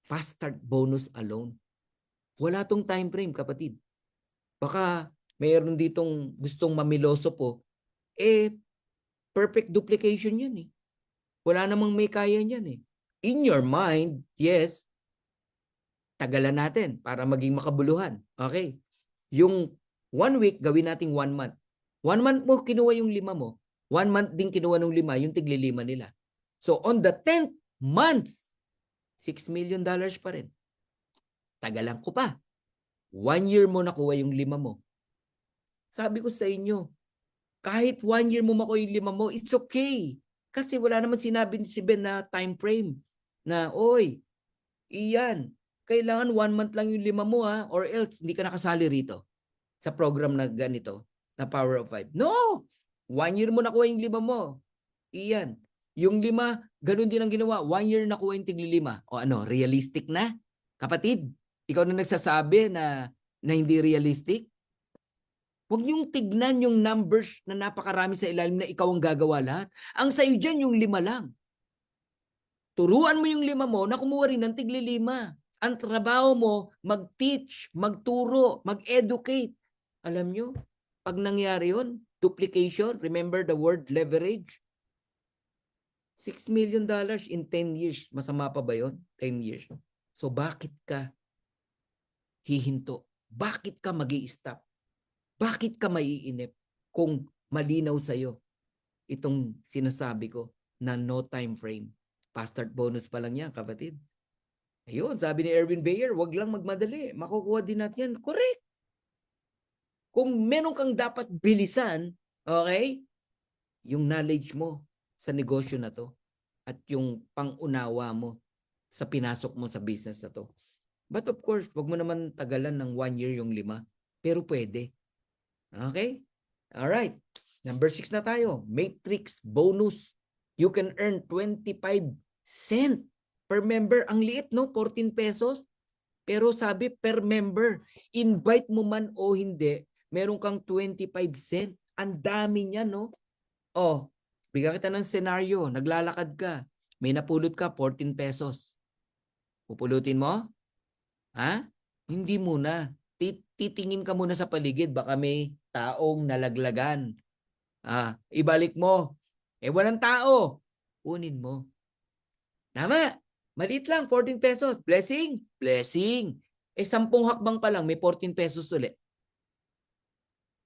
Fast start bonus alone. Wala tong time frame, kapatid. Baka mayroon ditong gustong mamiloso po, perfect duplication yan eh. Wala namang may kaya niyan eh. In your mind, yes, tagalan natin para maging makabuluhan. Okay. Yung 1 week, gawin natin 1 month. 1 month mo, kinuha yung 5 mo. 1 month din kinuha ng 5, yung tigli 5 nila. So, on the 10th month, $6 million pa rin. Tagalan ko pa. 1 year mo nakuha yung 5 mo. Sabi ko sa inyo, kahit 1 year mo makuha yung 5 mo, it's okay. Kasi wala naman sinabi si Ben na time frame. Na, oy, iyan, kailangan 1 month lang yung 5 mo ha, or else hindi ka nakasali rito sa program na ganito, na Power of 5. No! 1 year mo nakuha yung 5 mo. Iyan. Yung 5, ganun din ang ginawa. 1 year nakuha yung tigli 5. O ano, realistic na? Kapatid, ikaw na nagsasabi na hindi realistic? Huwag niyong tignan yung numbers na napakarami sa ilalim na ikaw ang gagawa lahat. Ang sa'yo dyan yung 5 lang. Turuan mo yung 5 mo na kumuha rin ng tigli 5. Ang trabaho mo, mag-teach, magturo, mag-educate. Alam nyo, pag nangyari yun, duplication, remember the word leverage? $6 million in 10 years. Masama pa ba yun? 10 years. So bakit ka hihinto? Bakit ka mag-i-stop? Bakit ka maiinip kung malinaw sa'yo itong sinasabi ko na no time frame? Fast start bonus pa lang yan, kapatid. Ayun, sabi ni Erwin Bayer, wag lang magmadali. Makukuha din natin yan. Correct. Kung meron kang dapat bilisan, okay, yung knowledge mo sa negosyo na to at yung pangunawa mo sa pinasok mo sa business na to. But of course, wag mo naman tagalan ng 1 year yung 5. Pero pwede. Okay? Alright. Number 6 na tayo. Matrix bonus. You can earn 25 cents per member. Ang liit, no? 14 pesos. Pero sabi, per member. Invite mo man o hindi, meron kang 25 cents. Ang dami niya, no? Oh, bigyan kita ng senaryo. Naglalakad ka. May napulot ka, 14 pesos. Pupulutin mo? Ha? Hindi muna. Titingin ka muna sa paligid. Baka may taong nalaglagan. Ibalik mo. Walang tao. Kunin mo. Tama. Maliit lang, 14 pesos. Blessing? Blessing. 10 hakbang pa lang, may 14 pesos ulit.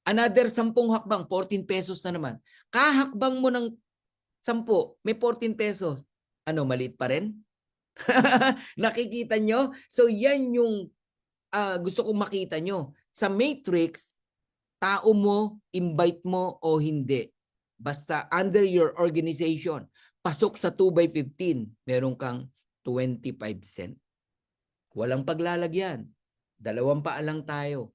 Another 10 hakbang, 14 pesos na naman. Kahakbang mo ng 10, may 14 pesos. Ano, maliit pa rin? Nakikita nyo? So yan yung gusto kong makita nyo. Sa matrix, tao mo, invite mo o hindi. Basta under your organization, pasok sa 2x15, meron kang 25 cent. Walang paglalagyan. 2 paa lang tayo.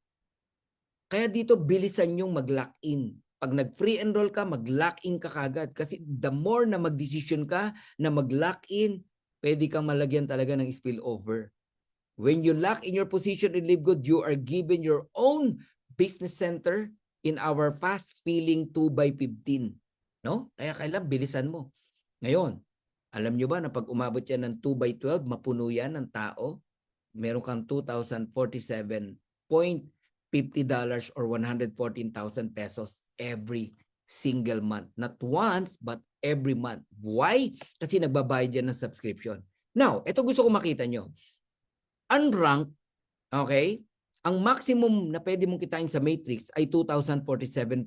Kaya dito, bilisan yung mag-lock in. Pag nag-free enroll ka, mag-lock in ka kagad. Kasi the more na mag-decision ka na mag-lock in, pwede kang malagyan talaga ng spillover. When you lock in your position in Live Good, you are given your own business center in our fast-filling 2x15. No? Kaya kailangan bilisan mo. Ngayon, alam nyo ba na pag umabot yan ng 2x12, mapuno yan ng tao? Meron kang $2,047.50 or 114,000 pesos every single month. Not once, but every month. Why? Kasi nagbabayad yan ng subscription. Now, ito gusto ko makita nyo. Unranked, okay? Ang maximum na pwede mong kitain sa Matrix ay $2,047.50.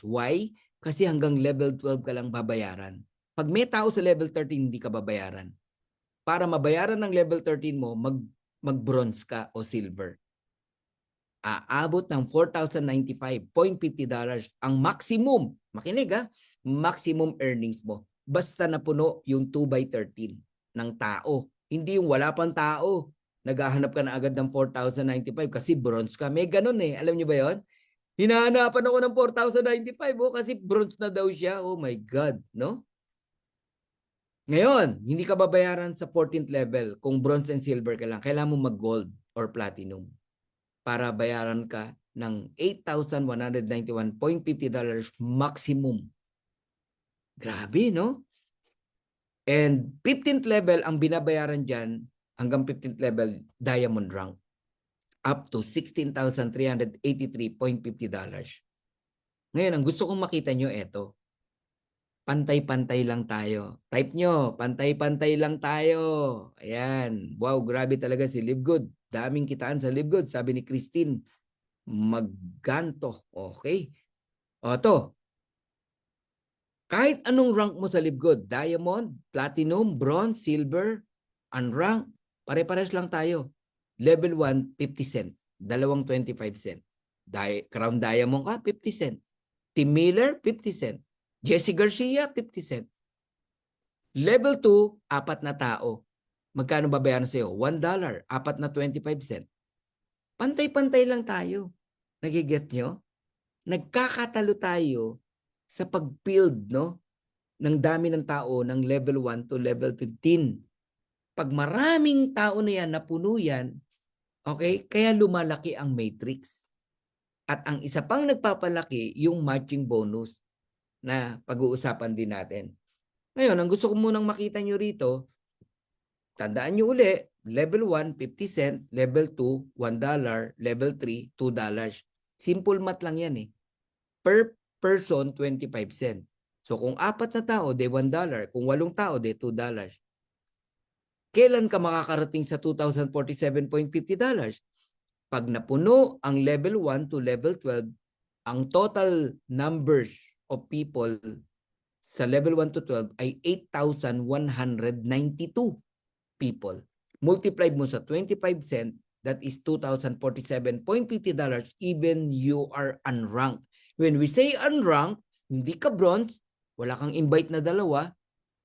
Why? Kasi hanggang level 12 ka lang babayaran. Pag may tao sa level 13, hindi ka babayaran. Para mabayaran ng level 13 mo, mag-bronze ka o silver. Aabot ng $4,095.50 ang maximum. Makinig ha? Maximum earnings mo. Basta napuno yung 2x13 ng tao. Hindi yung wala pang tao. Naghahanap ka na agad ng 4,095 kasi bronze ka. May ganun eh. Alam niyo ba yon? Hinahanapan ako ng 4,095 kasi bronze na daw siya. Oh my God, no? Ngayon, hindi ka babayaran sa 14th level kung bronze and silver ka lang. Kailangan mo mag-gold or platinum para bayaran ka ng $8,191.50 maximum. Grabe, no? And 15th level, ang binabayaran dyan, hanggang 15th level, diamond rank. Up to $16,383.50. Ngayon, ang gusto kong makita nyo, eto. Pantay-pantay lang tayo. Type nyo, pantay-pantay lang tayo. Ayan. Wow, grabe talaga si Live Good. Daming kitaan sa Live Good. Sabi ni Christine, magganto. Okay. O to. Kahit anong rank mo sa Live Good, diamond, platinum, bronze, silver, unrank, pare-pares lang tayo. Level 1, 50 cents. Dalawang 25 cents. Crown Diamond ka, 50 cents. Tim Miller, 50 cents. Jesse Garcia, 50 cents. Level 2, 4 na tao. Magkano babayaran sa'yo? $1, 4 na 25 cents. Pantay-pantay lang tayo. Nagiget nyo? Nagkakatalo tayo sa pag-build, no? Ng dami ng tao ng level 1 to level 15. Pag maraming tao na yan, napuno yan, okay? Kaya lumalaki ang matrix. At ang isa pang nagpapalaki, yung matching bonus na pag-uusapan din natin. Ngayon, ang gusto ko munang makita nyo rito, tandaan nyo uli, level 1, 50 cent, level 2, $1, level 3, $2. Simple math lang yan eh. Per person, 25 cent. So kung 4 na tao, de $1. Kung 8 tao, de $2. Kailan ka makakarating sa $2,047.50? Pag napuno ang level 1 to level 12, ang total numbers of people sa level 1 to 12 ay 8,192 people. Multiplied mo sa 25 cent, that is $2,047.50 even you are unranked. When we say unranked, hindi ka bronze, wala kang invite na dalawa,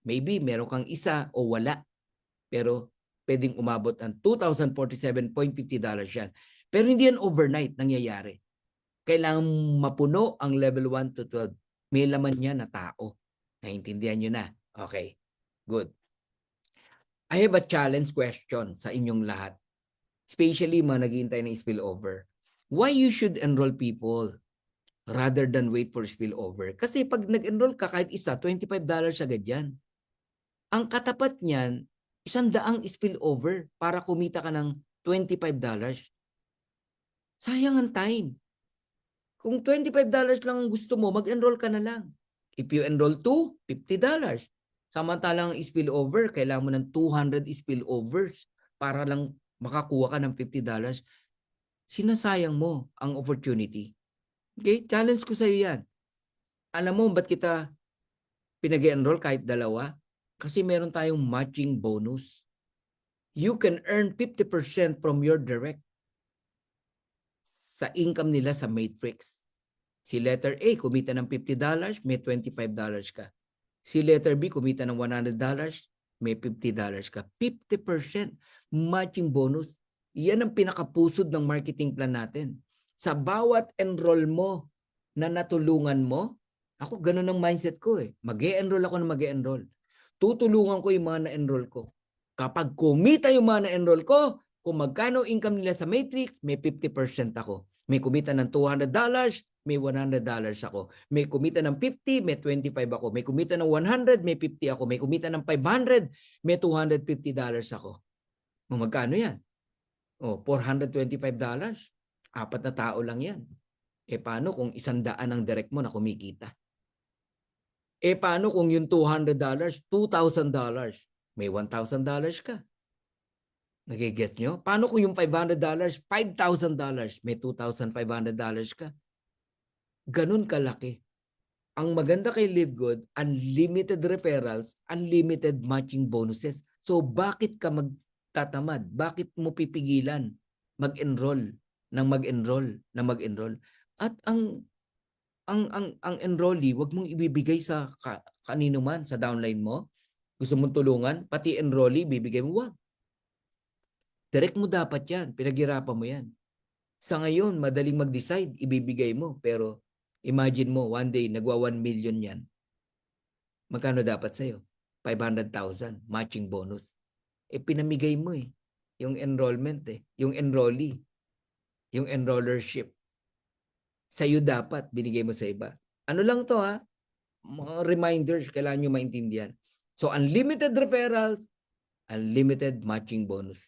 maybe meron kang isa o wala. Pero pwedeng umabot ang $2,047.50 yan. Pero hindi yan overnight nangyayari. Kailangan mapuno ang level 1 to 12. May laman niya na tao. Naintindihan nyo na? Okay. Good. I have a challenge question sa inyong lahat. Especially mga naghihintay ng spillover. Why you should enroll people rather than wait for spillover? Kasi pag nag-enroll ka kahit isa, $25 agad yan. Ang katapat niyan, 100 spillover para kumita ka ng $25. Sayang ang time. Kung $25 lang ang gusto mo, mag-enroll ka na lang. If you enroll 2, $50. Samantalang spillover, kailangan mo ng 200 spillovers para lang makakuha ka ng $50. Sinasayang mo ang opportunity. Okay? Challenge ko sa iyo yan. Alam mo, ba't kita pinag-enroll kahit dalawa? Kasi meron tayong matching bonus. You can earn 50% from your direct sa income nila sa Matrix. Si letter A, kumita ng $50, may $25 ka. Si letter B, kumita ng $100, may $50 ka. 50% matching bonus. Yan ang pinakapusod ng marketing plan natin. Sa bawat enroll mo na natulungan mo, ako ganun ang mindset ko eh. Mag-e-enroll ako na mag-e-enroll. Tutulungan ko yung mga na-enroll ko. Kapag kumita yung mga na-enroll ko, kung magkano income nila sa Matrix, may 50% ako. May kumita ng $200, may $100 ako. May kumita ng 50, may 25 ako. May kumita ng 100, may 50 ako. May kumita ng 500, may $250 ako. Magkano yan? $425. Apat na tao lang yan. Paano kung 100 ang direct mo na kumikita? Paano kung yung $200, $2,000? May $1,000 ka. Nagiget nyo? Paano kung yung $500, $5,000? May $2,500 ka. Ganun kalaki. Ang maganda kay Live Good, unlimited referrals, unlimited matching bonuses. So bakit ka magtatamad? Bakit mo pipigilan mag-enroll ng mag-enroll na mag-enroll? At ang enrollee, wag mong ibibigay sa kanino man sa downline mo. Gusto mong tulungan, pati enrollee bibigay mo, wag. Direct mo dapat 'yan, pinaghirapan mo 'yan. Sa ngayon, madaling mag-decide, ibibigay mo, pero imagine mo, one day, nagwa 1 million yan. Magkano dapat sa'yo? 500,000, matching bonus. Pinamigay mo eh. Yung enrollment eh. Yung enrollee. Yung enrollership. Sa'yo dapat, binigay mo sa iba. Ano lang to ha? Mga reminders, kailangan nyo maintindihan. So, unlimited referrals, unlimited matching bonus.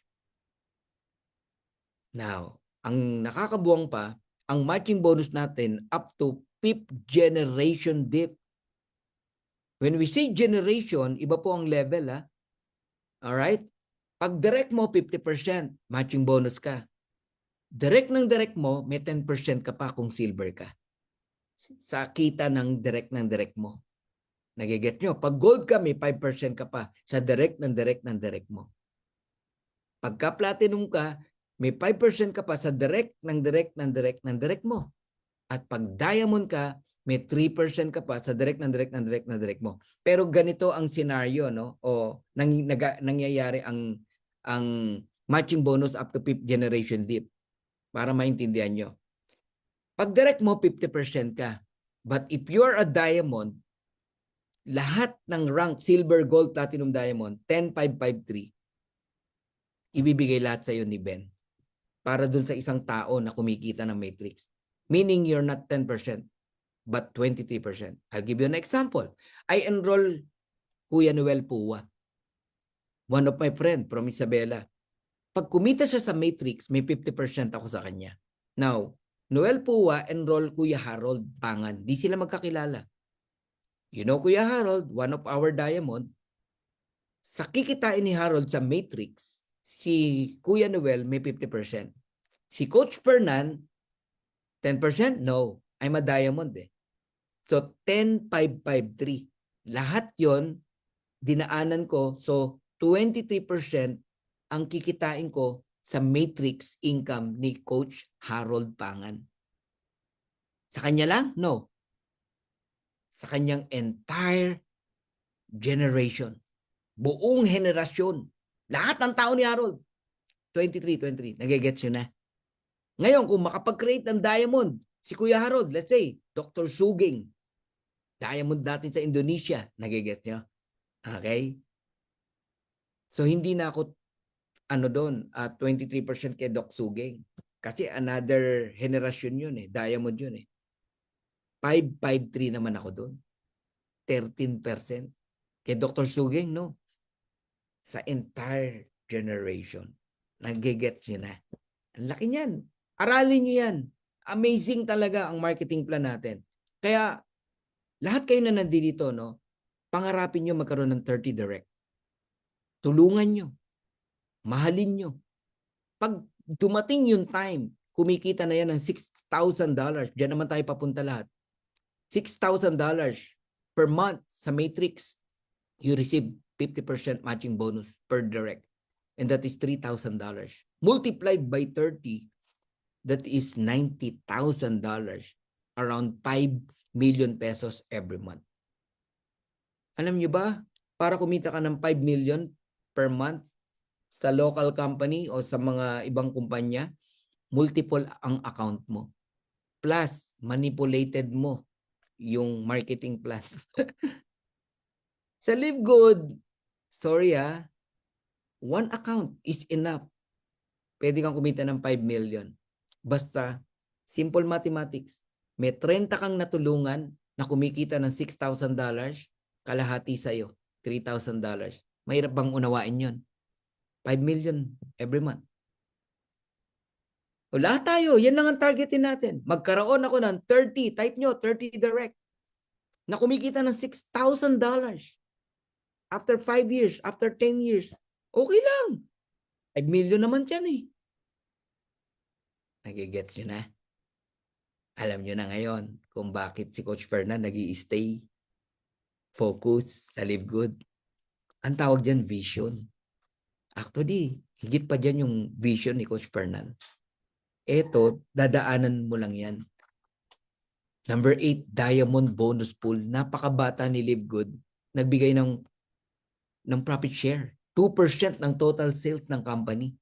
Now, ang nakakabuwang pa, ang matching bonus natin up to 5th generation dip. When we say generation, iba po ang level ha. Alright? Pag direct mo, 50%, matching bonus ka. Direct ng direct mo, may 10% ka pa kung silver ka. Sa kita ng direct mo. Nagiget nyo? Pag gold ka, may 5% ka pa sa direct ng direct mo. Pagka platinum ka, may 5% ka pa sa direct direct mo. At pag diamond ka, may 3% ka pa sa direct mo. Pero ganito ang scenario, no? O nangyayari ang matching bonus up to 5th generation dip. Para maintindihan nyo. Pag direct mo, 50% ka. But if you're a diamond, lahat ng rank, silver, gold, platinum, diamond, 10,553, ibibigay lahat sa'yo ni Ben. Para dun sa isang tao na kumikita ng Matrix. Meaning you're not 10%, but 23%. I'll give you an example. I enroll Kuya Noel Puwa. One of my friend from Isabela. Pag kumita siya sa Matrix, may 50% ako sa kanya. Now, Noel Puwa, enroll Kuya Harold Pangan. Di sila magkakilala. You know Kuya Harold, one of our diamond. Sa kikitain ni Harold sa Matrix, si Kuya Noel may 50%. Si Coach Fernan, 10%? No. I'm a diamond eh. So, 10,553. Lahat yon dinaanan ko. So, 23% ang kikitain ko sa matrix income ni Coach Harold Pangan. Sa kanya lang? No. Sa kanyang entire generation. Buong henerasyon. Lahat ng tao ni Harold. 23. Nagigets yun na. Ngayon, kung makapag-create ng diamond, si Kuya Harold, let's say, Dr. Suging, diamond natin sa Indonesia, nagigets nyo? Okay? So, hindi na ako, doon, 23% kay Doc Suging. Kasi another generation yun eh, diamond yun eh. 553 naman ako doon. 13%. Kay Dr. Suging, no? Sa entire generation. Nagigets nyo na. Ang laki niyan. Aralin nyo yan. Amazing talaga ang marketing plan natin. Kaya, lahat kayo na nandito, no? Pangarapin nyo magkaroon ng 30 direct. Tulungan nyo. Mahalin nyo. Pag dumating yung time, kumikita na yan ng $6,000. Diyan naman tayo papunta lahat. $6,000 per month sa Matrix. You receive 50% matching bonus per direct. And that is $3,000. Multiplied by 30, that is $90,000. Around 5 million pesos every month. Alam nyo ba, para kumita ka ng 5 million per month sa local company o sa mga ibang kumpanya, multiple ang account mo. Plus, manipulated mo yung marketing plan. Sa Live Good, sorry one account is enough. Pwede kang kumita ng 5 million. Basta, simple mathematics. May 30 kang natulungan na kumikita ng $6,000, kalahati sa'yo, $3,000. Mahirap bang unawain yun? 5 million every month. O lahat tayo, yan lang ang targetin natin. Magkaroon ako ng 30, type nyo, 30 direct, na kumikita ng $6,000. After 5 years, after 10 years, okay lang. 5 million naman yan eh. Nagigets nyo na? Alam nyo na ngayon kung bakit si Coach Fernan nag-i-stay focus sa Live Good. Ang tawag dyan, vision. Actually, higit pa dyan yung vision ni Coach Fernan. Eto, dadaanan mo lang yan. Number 8, Diamond Bonus Pool. Napakabata ni Live Good. Nagbigay ng profit share. 2% ng total sales ng company.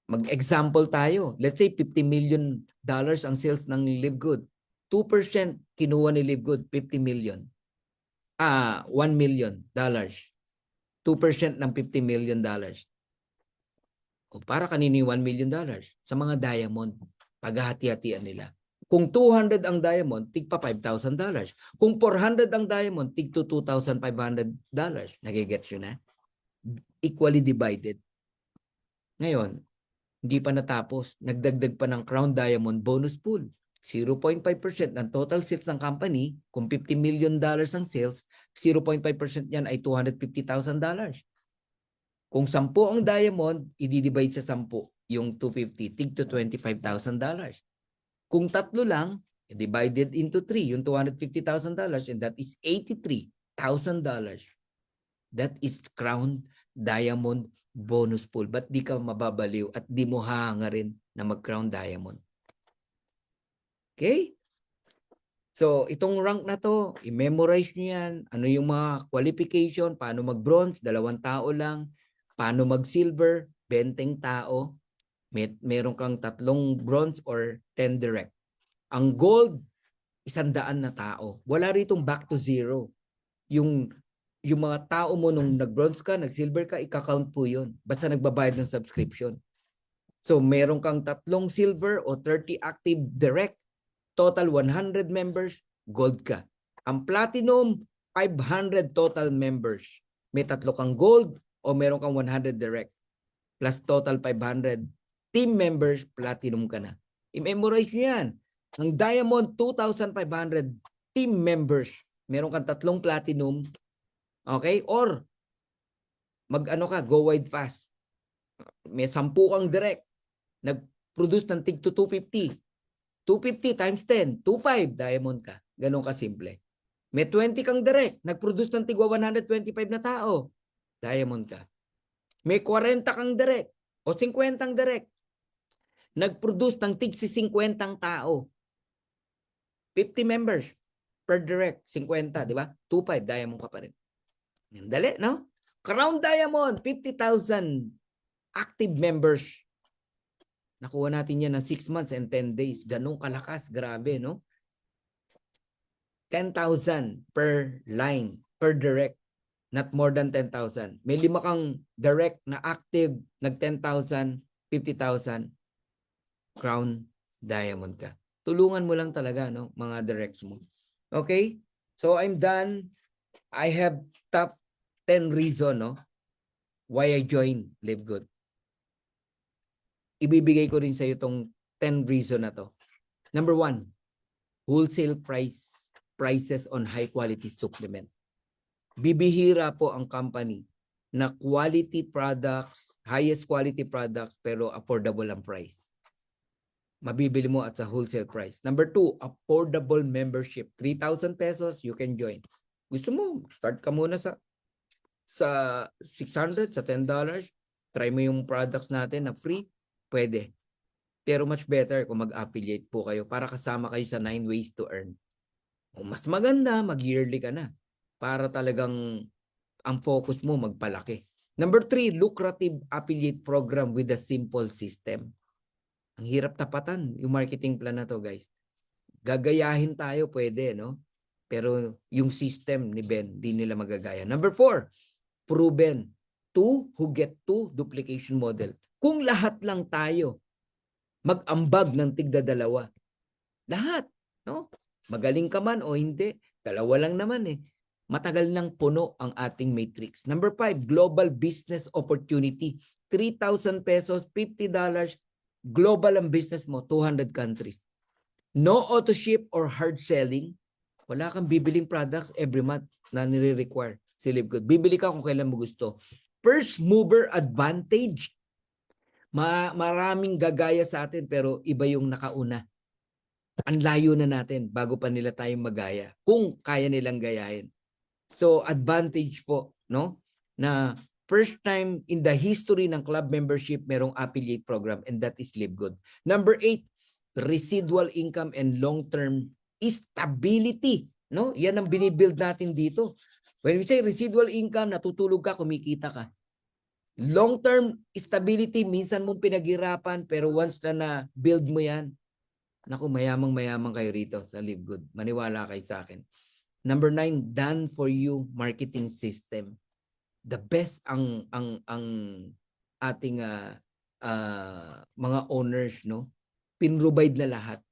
Mag-example tayo. Let's say $50 million ang sales ng Live Good. 2% kinuha ni Live Good, 50 million. $1 million. 2% ng $50 million. O para kanino yung $1 million? Sa mga diamond. Paghahati-hatian nila. Kung 200 ang diamond, tig pa $5,000. Kung 400 ang diamond, tig to $2,500. Nagigets yun na? Equally divided. Ngayon, hindi pa natapos. Nagdagdag pa ng Crown Diamond Bonus Pool. 0.5% ng total sales ng company. Kung $50 million ang sales, 0.5% yan ay $250,000. Kung 10 ang diamond, i-divide sa 10 yung 250, tig to $25,000. Kung 3 lang, divided into 3, yung $250,000, and that is $83,000. That is Crown Diamond Bonus Pool. Ba't di ka mababaliw at di mo hahangarin na mag-Crown Diamond? Okay? So, itong rank na to, i-memorize nyo yan. Ano yung mga qualification, paano mag-bronze, 2 tao lang. Paano mag-silver, 20 tao. Meron kang 3 bronze or 10 direct. Ang gold, 100 na tao. Wala ritong back to zero. Yung mga tao mo nung nag-bronze ka, nag-silver ka, ika-count po yun. Basta nagbabayad ng subscription. So, meron kang 3 silver o 30 active direct. Total 100 members, gold ka. Ang platinum, 500 total members. May 3 kang gold o meron kang 100 direct. Plus total 500 team members, platinum ka na. I-memorize nyo yan. Ang diamond, 2,500 team members. Meron kang 3 platinum. Okay? Or, mag-ano ka, go wide fast. May 10 kang direct. Nag-produce ng tig to 250. 250 times 10, 25, diamond ka. Ganun ka simple. May 20 kang direct. Nag-produce ng tigwa 125 na tao. Diamond ka. May 40 kang direct o 50 kang direct. Nag-produce ng tig 50 tao. 50 members per direct. 50, di ba? 25, diamond ka pa rin. Yan, dali, no? Crown Diamond, 50,000 active members. Nakuha natin yan ng 6 months and 10 days. Ganun kalakas. Grabe, no? 10,000 per line, per direct. Not more than 10,000. May 5 kang direct na active, nag 10,000, 50,000. Crown Diamond ka. Tulungan mo lang talaga, no? Mga directs mo. Okay? So, I'm done. I have top 10 reason, no? Why I joined Live Good. Ibibigay ko rin sa iyo itong 10 reason na to. Number 1, wholesale prices on high quality supplement. Bibihira po ang company na quality products, highest quality products, pero affordable ang price. Mabibili mo at sa wholesale price. Number 2, affordable membership. 3,000 pesos, you can join. Gusto mo, start ka muna sa 600, sa $10. Try mo yung products natin na free. Pwede. Pero much better kung mag-affiliate po kayo para kasama kayo sa 9 ways to earn. O mas maganda, mag-yearly ka na. Para talagang ang focus mo magpalaki. Number 3, lucrative affiliate program with a simple system. Ang hirap tapatan yung marketing plan na to, guys. Gagayahin tayo, pwede, no? Pero yung system ni Ben, di nila magagaya. Number 4, proven. 2 who get 2 duplication model. Kung lahat lang tayo mag-ambag ng tigda-dalawa. Lahat, no? Magaling ka man o hindi, dalawa lang naman eh. Matagal nang puno ang ating matrix. Number 5, global business opportunity. 3,000 pesos, $50. Global ang business mo, 200 countries. No auto ship or hard selling. Wala kang bibiling products every month na nire-require si Livegood. Bibili ka kung kailan mo gusto. First mover advantage. Maraming gagaya sa atin pero iba yung nakauna. Ang layo na natin bago pa nila tayong magaya. Kung kaya nilang gayahin. So advantage po, no? Na first time in the history ng club membership merong affiliate program and that is Livegood. Number 8, residual income and long-term stability, no? Yan ang binibuild natin dito. When we say residual income, natutulog ka, kumikita ka. Long-term stability, minsan mong pinaghirapan pero once na build mo yan, naku, mayamang-mayamang kayo rito sa Livegood. Maniwala kayo sa akin. Number 9, done for you marketing system. The best ang ating mga owners, no? Pinrovide na lahat.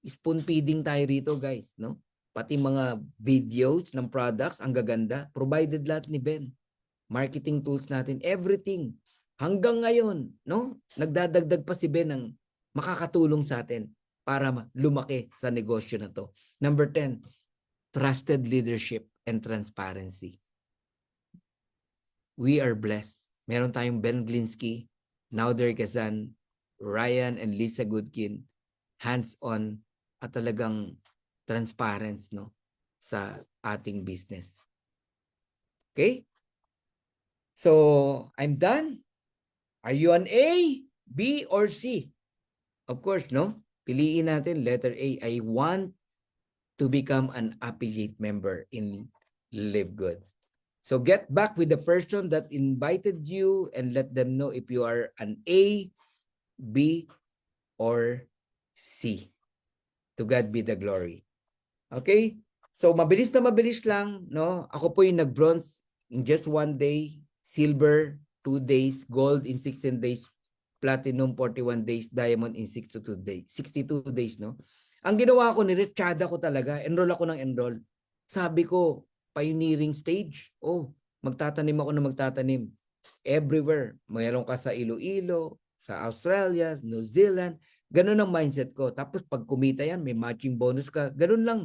Spoon feeding tayo rito, guys, no? Pati mga videos ng products, ang gaganda, provided lahat ni Ben. Marketing tools natin, everything. Hanggang ngayon, no? Nagdadagdag pa si Ben ng makakatulong sa atin para lumaki sa negosyo na to. Number 10, trusted leadership and transparency. We are blessed. Meron tayong Ben Glinsky, Nauder Kazan, Ryan and Lisa Goodkin, hands-on at talagang transparent, no, sa ating business. Okay? So, I'm done. Are you an A, B, or C? Of course, no? Piliin natin letter A. I want to become an affiliate member in Livegood. So get back with the person that invited you and let them know if you are an A, B, or C. To God be the glory. Okay? So mabilis na mabilis lang, no? Ako po yung nag-bronze in just 1 day, silver 2 days, gold in 16 days, platinum 41 days, diamond in 62 days, no? Ang ginawa ko, nirechada ko talaga, enroll ako ng enroll. Sabi ko, pioneering stage. Oh, magtatanim ako na magtatanim. Everywhere. Mayroon ka sa Iloilo, sa Australia, New Zealand. Ganun ang mindset ko. Tapos pag kumita yan, may matching bonus ka. Ganun lang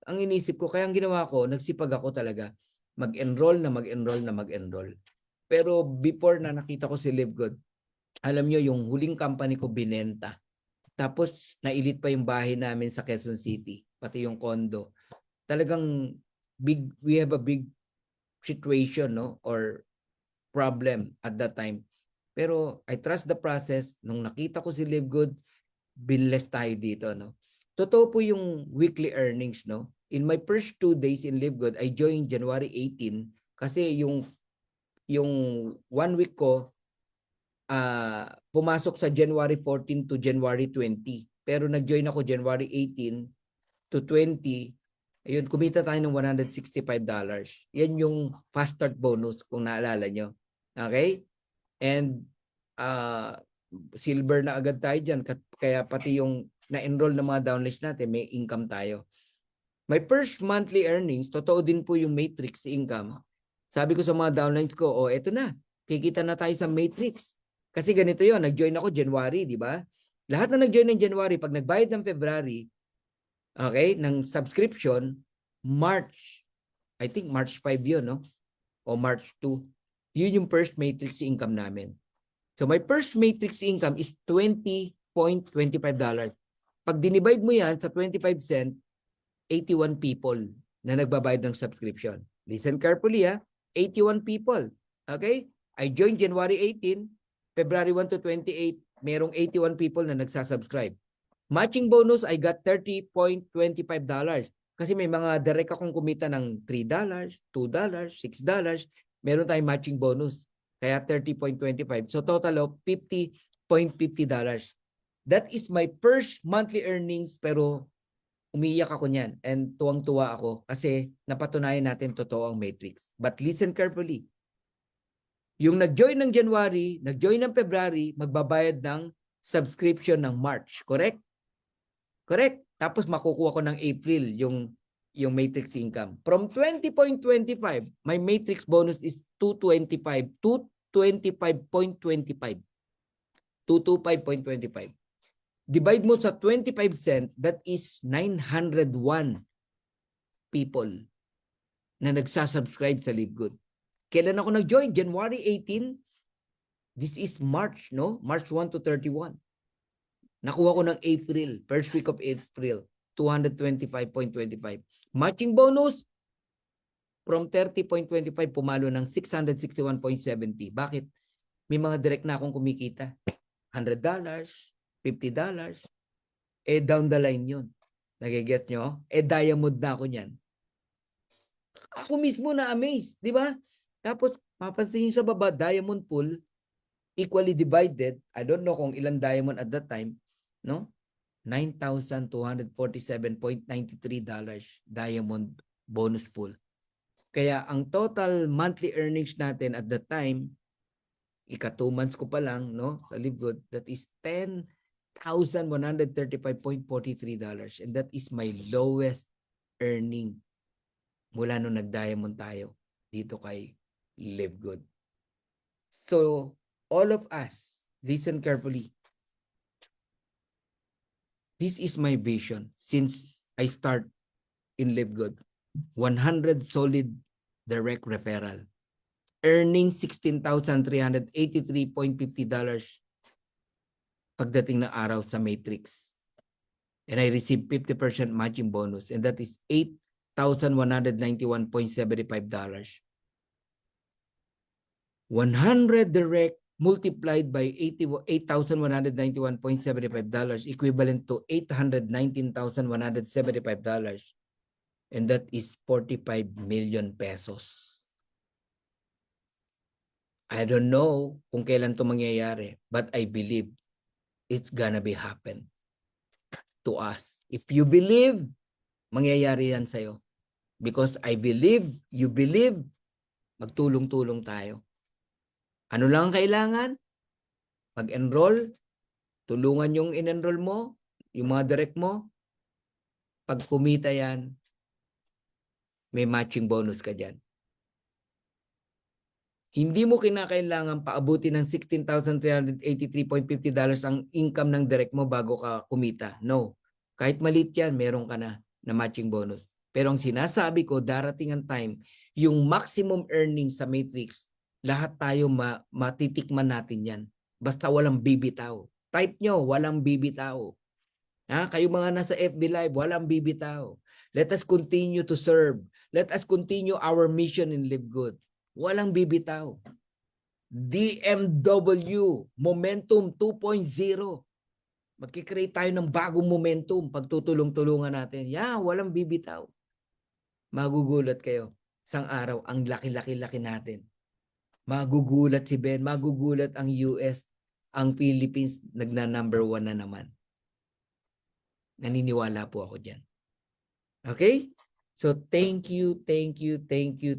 ang inisip ko. Kaya ang ginawa ko, nagsipag ako talaga. Mag-enroll na mag-enroll na mag-enroll. Pero before na nakita ko si Livegood, alam nyo, yung huling company ko binenta. Tapos nailit pa yung bahay namin sa Quezon City. Pati yung condo. Talagang we have a big situation, no, or problem at that time. Pero I trust the process. Nung nakita ko si Livegood, binless tayo dito, no. Totoo po yung weekly earnings, no. In my first 2 days in Livegood, I joined January 18 kasi yung 1 week ko pumasok sa January 14 to January 20. Pero nag-join ako January 18 to 20. Ayun, kumita tayo ng $165. Yan yung fast start bonus kung naalala nyo. Okay? And silver na agad tayo dyan. Kaya pati yung na-enroll na mga downlines natin, may income tayo. My first monthly earnings, totoo din po yung matrix income. Sabi ko sa mga downlines ko, oh, eto na. Kikita na tayo sa matrix. Kasi ganito yon, nag-join ako January, di ba? Lahat na nag-join ng January, pag nagbayad ng February, okay, ng subscription, March, I think March 5 yun, no? O March 2. Yun yung first matrix income namin. So my first matrix income is 20 $30.25. Pag dinivide mo yan sa 25 cent, 81 people na nagbabayad ng subscription. Listen carefully, 81 people. Okay? I joined January 18, February 1 to 28, merong 81 people na nagsasubscribe. Matching bonus, I got $30.25. Kasi may mga direct akong kumita ng $3, $2, $6. Meron tayong matching bonus. Kaya 30.25. So total of $50.50. That is my first monthly earnings, pero umiiyak ako niyan and tuwang-tuwa ako kasi napatunayan natin totoo ang matrix. But listen carefully. Yung nag-join ng January, nag-join ng February, magbabayad ng subscription ng March. Correct? Correct. Tapos makukuha ko ng April yung matrix income. From 20.25, my matrix bonus is 225. 225.25. 225.25. Divide mo sa 25 cent, that is 901 people na nagsasubscribe sa Live Good. Kailan ako nag-join? January 18. This is March, no? March 1 to 31. Nakuha ko ng April, first week of April, 225.25. Matching bonus, from 30.25, pumalo ng 661.70. Bakit? May mga direct na akong kumikita. $100, $50. Down the line yun. Nagiget nyo? Diamond na ako niyan. Ako mismo na-amaze, di ba? Tapos, mapansin nyo sa baba, diamond pool, equally divided. I don't know kung ilang diamond at that time, no? $9,247.93 diamond bonus pool. Kaya ang total monthly earnings natin at that time, 2 months ko pa lang, no? Sa Live Good, that is $10,135.43. And that is my lowest earning mula nung nag-diamond tayo dito kay Live Good. So, all of us, listen carefully. This is my vision since I start in Live Good. 100 solid direct referral. Earning $16,383.50 pagdating ng araw sa matrix. And I received 50% matching bonus, and that is $8,191.75. 100 direct multiplied by $8,191.75 equivalent to $819,175. And that is 45 million pesos. I don't know kung kailan to mangyayari, but I believe it's gonna be happen to us. If you believe, mangyayari yan sa'yo. Because I believe, you believe, magtulong-tulong tayo. Ano lang kailangan? Mag-enroll, tulungan yung in-enroll mo, yung mga direct mo. Pag kumita yan, may matching bonus ka dyan. Hindi mo kinakailangan paabuti ng $16,383.50 ang income ng direct mo bago ka kumita. No. Kahit maliit yan, meron ka na matching bonus. Pero ang sinasabi ko, darating ang time, yung maximum earnings sa matrix, lahat tayo matitikman natin yan. Basta walang bibitaw. Type nyo, walang bibitaw. Kayo mga nasa FB Live, walang bibitaw. Let us continue to serve. Let us continue our mission in Live Good. Walang bibitaw. DMW, Momentum 2.0. Magkikreate tayo ng bagong momentum. Pagtutulong-tulungan natin. Walang bibitaw. Magugulat kayo. Isang araw, ang laki-laki-laki natin. Magugulat si Ben, magugulat ang US, ang Philippines, nagna-number 1 na naman. Naniniwala po ako dyan. Okay? So, thank you, thank you, thank you.